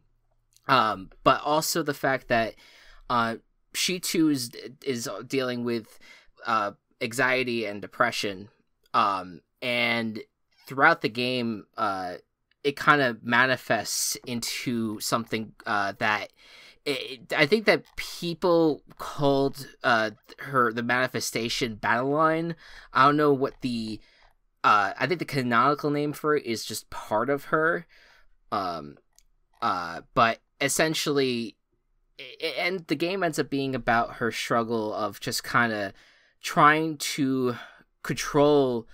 S1: but also the fact that she too is dealing with anxiety and depression, and throughout the game it kind of manifests into something that I think that people called her the manifestation Madeline. I don't know what the I think the canonical name for it is just part of her, but essentially, and the game ends up being about her struggle of just kind of trying to control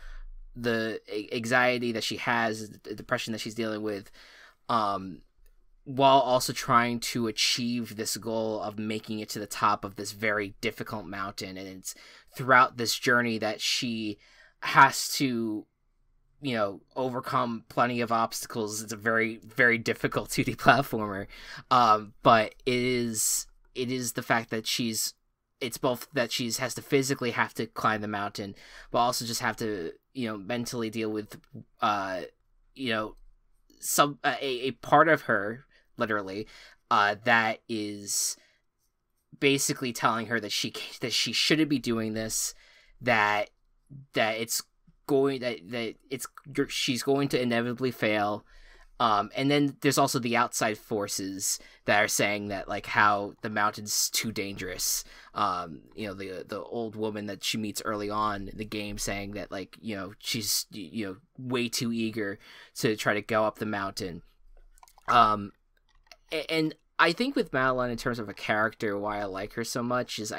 S1: the anxiety that she has, the depression that she's dealing with, while also trying to achieve this goal of making it to the top of this very difficult mountain. And it's throughout this journey that she has to, overcome plenty of obstacles. It's a very, very difficult 2D platformer. But it is the fact that it's both that she has to physically have to climb the mountain, but also just have to, mentally deal with, some a part of her, literally, that is basically telling her that she shouldn't be doing this, that she's going to inevitably fail. And then there's also the outside forces that are saying that, like, how the mountain's too dangerous. The old woman that she meets early on in the game saying that, like, she's, way too eager to try to go up the mountain. And I think with Madeline, in terms of a character, why I like her so much is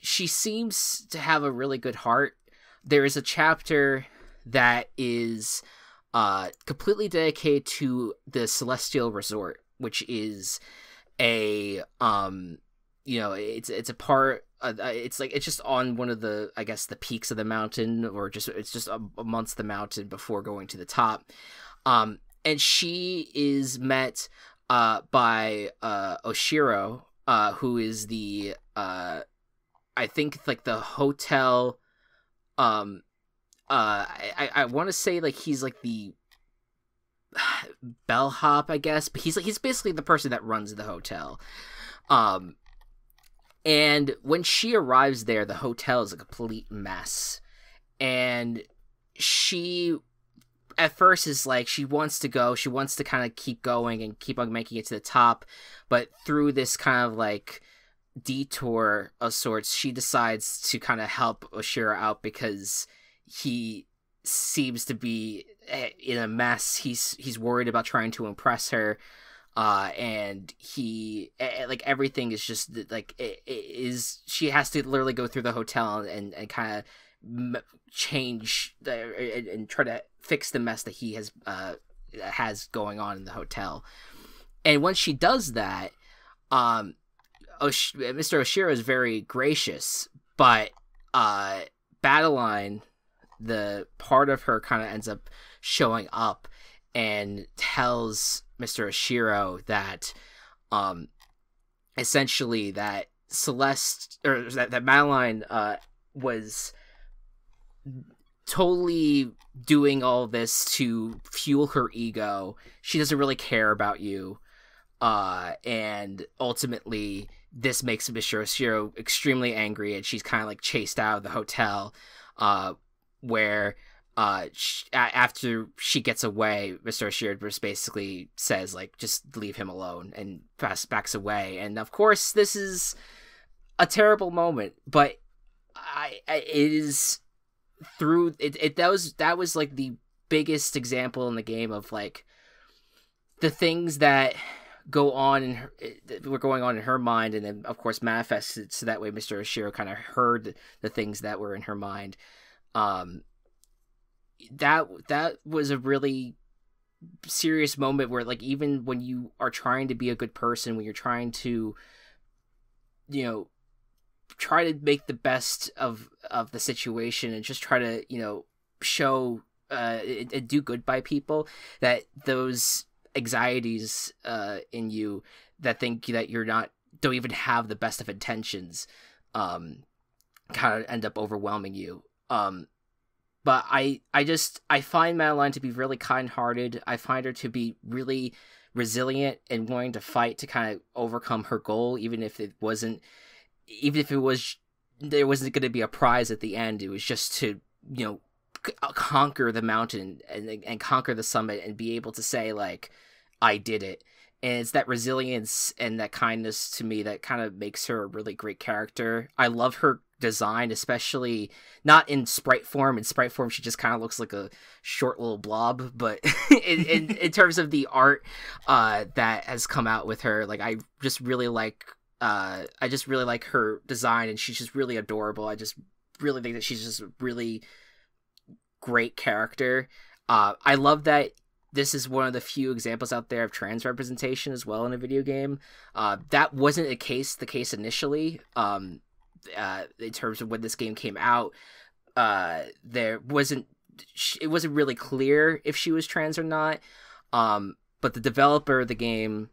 S1: she seems to have a really good heart. There is a chapter that is completely dedicated to the Celestial Resort, which is a it's a part it's just on one of the, I guess, the peaks of the mountain, or it's just amongst the mountain before going to the top. And she is met by Oshiro, who is the I think like the hotel, I want to say like he's like the bellhop, I guess, but he's basically the person that runs the hotel. And when she arrives there, the hotel is a complete mess, and she at first is like she wants to go, she wants to kind of keep going and keep on making it to the top, but through this kind of like detour of sorts, she decides to kind of help Oshiro out because he seems to be in a mess. He's worried about trying to impress her, and he like everything is just like it is. She has to literally go through the hotel and kind of change and try to fix the mess that he has going on in the hotel. And once she does that, Mr. Oshiro is very gracious, but Madeline, the part of her, kind of ends up showing up and tells Mr. Oshiro that essentially that Celeste, or that Madeline was totally doing all this to fuel her ego. She doesn't really care about you, and ultimately this makes Mr. Oshiro extremely angry, and she's kind of like chased out of the hotel, where after she gets away, Mr. Oshiro just basically says like, just leave him alone, and backs away. And of course this is a terrible moment, but it is through it that was like the biggest example in the game of like the things that were going on in her mind, and then of course manifested so that way Mr. Oshiro kind of heard the things that were in her mind. That was a really serious moment where like even when you are trying to be a good person, when you're trying to, you know, try to make the best of the situation and just try to, you know, show and do good by people, that those anxieties in you that think that don't even have the best of intentions kind of end up overwhelming you. But I find Madeline to be really kind-hearted. I find her to be really resilient and willing to fight to kind of overcome her goal, even if there wasn't going to be a prize at the end. It was just to, you know, conquer the mountain and conquer the summit and be able to say like, I did it. And it's that resilience and that kindness to me that kind of makes her a really great character. I love her design, especially not in sprite form. In sprite form, she just kind of looks like a short little blob. But in terms of the art that has come out with her, like I just really like her design, and she's just really adorable. I just really think that she's just a really great character. I love that this is one of the few examples out there of trans representation as well in a video game. That wasn't the case initially. In terms of when this game came out, it wasn't really clear if she was trans or not. But the developer of the game,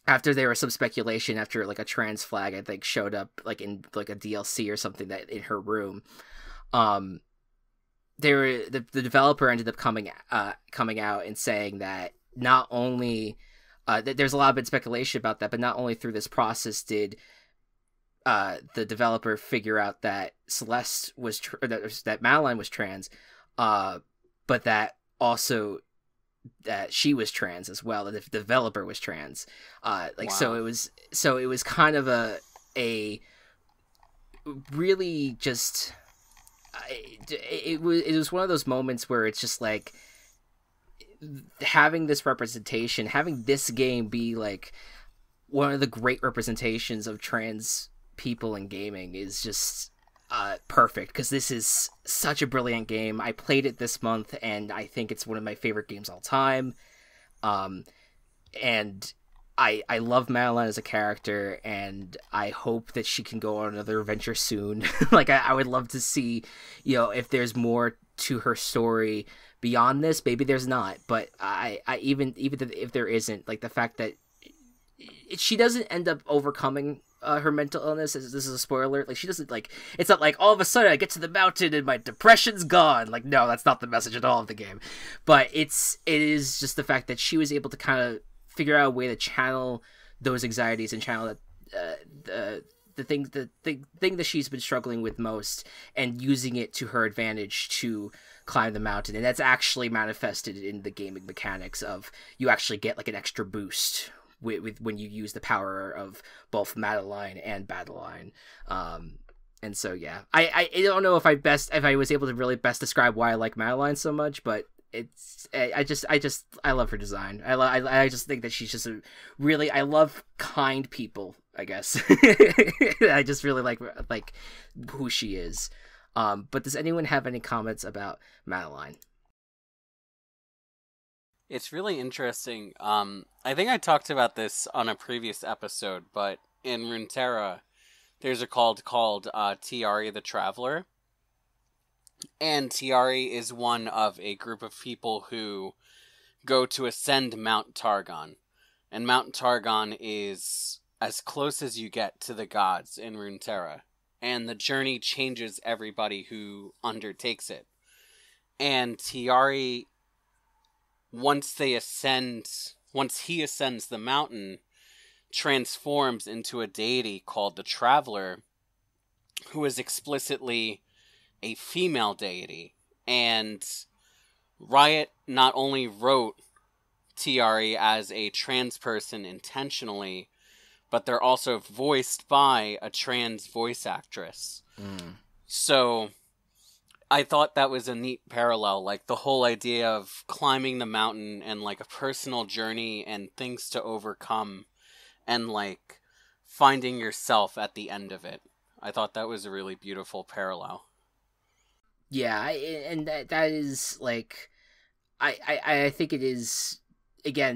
S1: after there was some speculation, after like a trans flag I think showed up like in like a DLC or something that in her room, the developer ended up coming out and saying that not only there's a lot of speculation about that, but not only through this process did the developer figure out that Celeste was that Madeline was trans, but that also that she was trans as well, that the developer was trans. Wow. So it was kind of a really just it was one of those moments where it's just like having this representation, having this game be like one of the great representations of trans people in gaming is just perfect, because this is such a brilliant game. I played it this month and I think it's one of my favorite games all time. And I love Madeline as a character, and I hope that she can go on another adventure soon. Like I would love to see, you know, if there's more to her story beyond this. Maybe there's not, but I even if there isn't, like the fact that she doesn't end up overcoming her mental illness. This is a spoiler alert. Like she doesn't, like, it's not like all of a sudden I get to the mountain and my depression's gone. Like, no, that's not the message at all of the game. But it is just the fact that she was able to kind of figure out a way to channel those anxieties and channel the thing that she's been struggling with most, and using it to her advantage to climb the mountain, and that's actually manifested in the gaming mechanics of you actually get like an extra boost with when you use the power of both Madeline and Madeline. And so yeah, I don't know if I was able to really best describe why I like Madeline so much, but I love her design. I just think that she's just I love kind people, I guess. I just really like who she is. But does anyone have any comments about Madeline?
S3: It's really interesting. I think I talked about this on a previous episode, but in Runeterra, there's a called Tera the Traveler. And Tera is one of a group of people who go to ascend Mount Targon. And Mount Targon is as close as you get to the gods in Runeterra. And the journey changes everybody who undertakes it. And Tera, once he ascends the mountain, transforms into a deity called the Traveler, who is explicitly a female deity. And Riot not only wrote Tera as a trans person intentionally, but they're also voiced by a trans voice actress. So I thought that was a neat parallel, like the whole idea of climbing the mountain and like a personal journey and things to overcome and like finding yourself at the end of it. I thought that was a really beautiful parallel.
S1: Yeah, and that is like, I think it is. Again,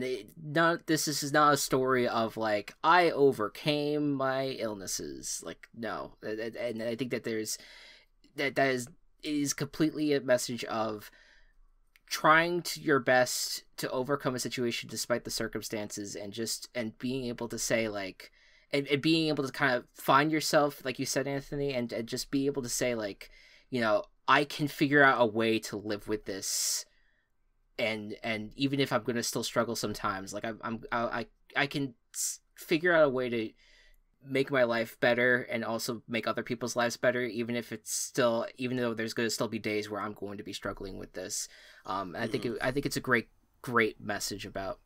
S1: this is not a story of like I overcame my illnesses. Like no, and I think that it is completely a message of trying your best to overcome a situation despite the circumstances, and being able to say like, and being able to kind of find yourself, like you said, Anthony, and just be able to say like, you know, I can figure out a way to live with this. And even if I'm gonna still struggle sometimes, like I can figure out a way to make my life better and also make other people's lives better, even though there's gonna still be days where I'm going to be struggling with this. I think it's a great message about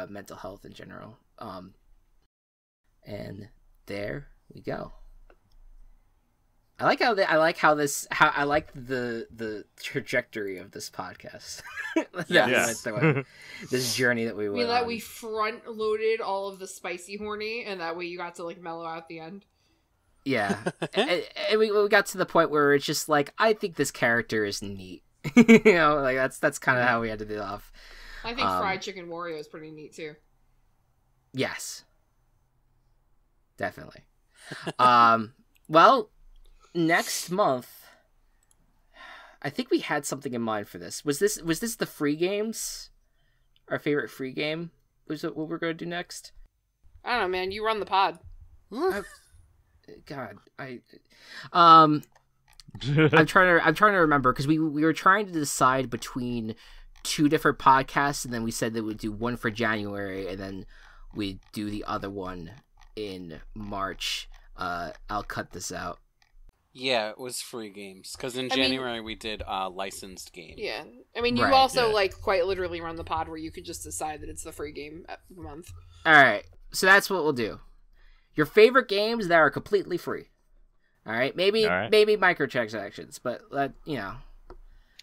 S1: mental health in general. And there we go. I like the trajectory of this podcast. This journey that we went on.
S2: That we front loaded all of the spicy horny, and that way you got to like mellow out at the end.
S1: Yeah, and we got to the point where it's just like, I think this character is neat. You know, like that's kind of how we had to do it off.
S2: I think Fried Chicken Wario is pretty neat too.
S1: Yes, definitely. Well. Next month, I think we had something in mind for this. Was this the free games? Our favorite free game? Was it what we're going to do next?
S2: I don't know, man. You run the pod.
S1: I'm trying to remember, because we were trying to decide between two different podcasts, and then we said that we'd do one for January, and then we'd do the other one in March. I'll cut this out.
S3: Yeah, it was free games. Because in January we did licensed games.
S2: Yeah. I mean, you also, like, quite literally run the pod where you could just decide that it's the free game month.
S1: Alright, so that's what we'll do. Your favorite games that are completely free. Alright? Maybe microtransactions, but, you know.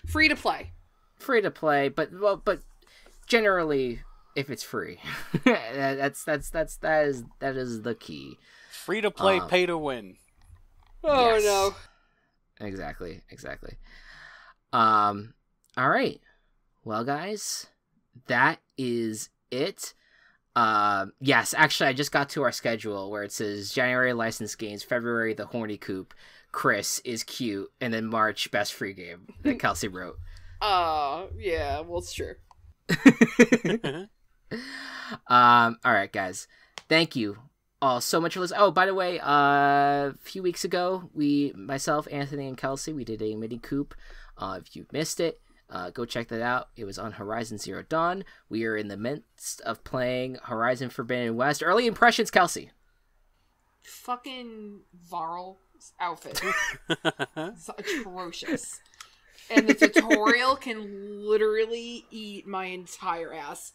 S2: Free to play.
S1: Free to play, but generally, if it's free. that is the key.
S3: Free to play, pay to win.
S2: Oh, yes. No.
S1: Exactly. All right. Well, guys, that is it. Yes, actually, I just got to our schedule where it says January licensed games, February the Horny Coop, Chris is cute, and then March best free game that Kelsey wrote.
S2: Yeah, well, it's true.
S1: All right, guys. Thank you all so much for listening. Oh, by the way, a few weeks ago, myself, Anthony, and Kelsey, we did a mini coop. If you missed it, go check that out. It was on Horizon Zero Dawn. We are in the midst of playing Horizon Forbidden West. Early impressions, Kelsey.
S2: Fucking Varl outfit. It's atrocious. and the tutorial can literally eat my entire ass.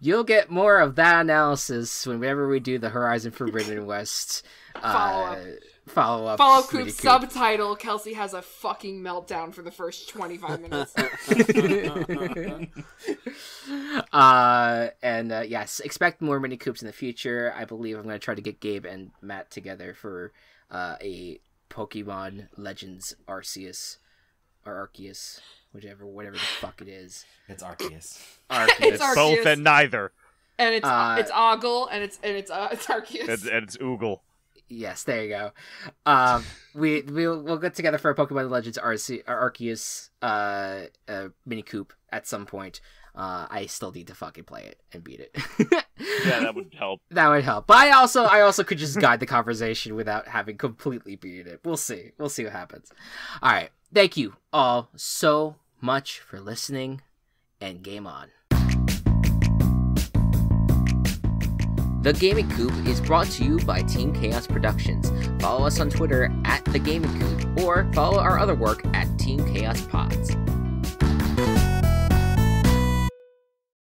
S1: You'll get more of that analysis whenever we do the Horizon Forbidden West follow-up.
S2: Follow Coop subtitle, Kelsey has a fucking meltdown for the first 25 minutes.
S1: Yes, expect more mini Coops in the future. I believe I'm going to try to get Gabe and Matt together for a Pokemon Legends Arceus, or Arceus, whatever the fuck it is.
S4: It's Arceus.
S2: It's Arceus.
S5: Both and neither.
S2: And it's Ogle, and it's Arceus.
S5: And it's Oogle.
S1: Yes, there you go. We'll get together for a Pokemon Legends Arceus mini Coop at some point. I still need to fucking play it and beat it.
S5: Yeah, that would help.
S1: That would help. But I also could just guide the conversation without having completely beaten it. We'll see. We'll see what happens. All right. Thank you all so much for listening, and game on. The Gaming Coop is brought to you by Team Chaos Productions. Follow us on Twitter at The Gaming Coop, or follow our other work at Team Chaos Pods.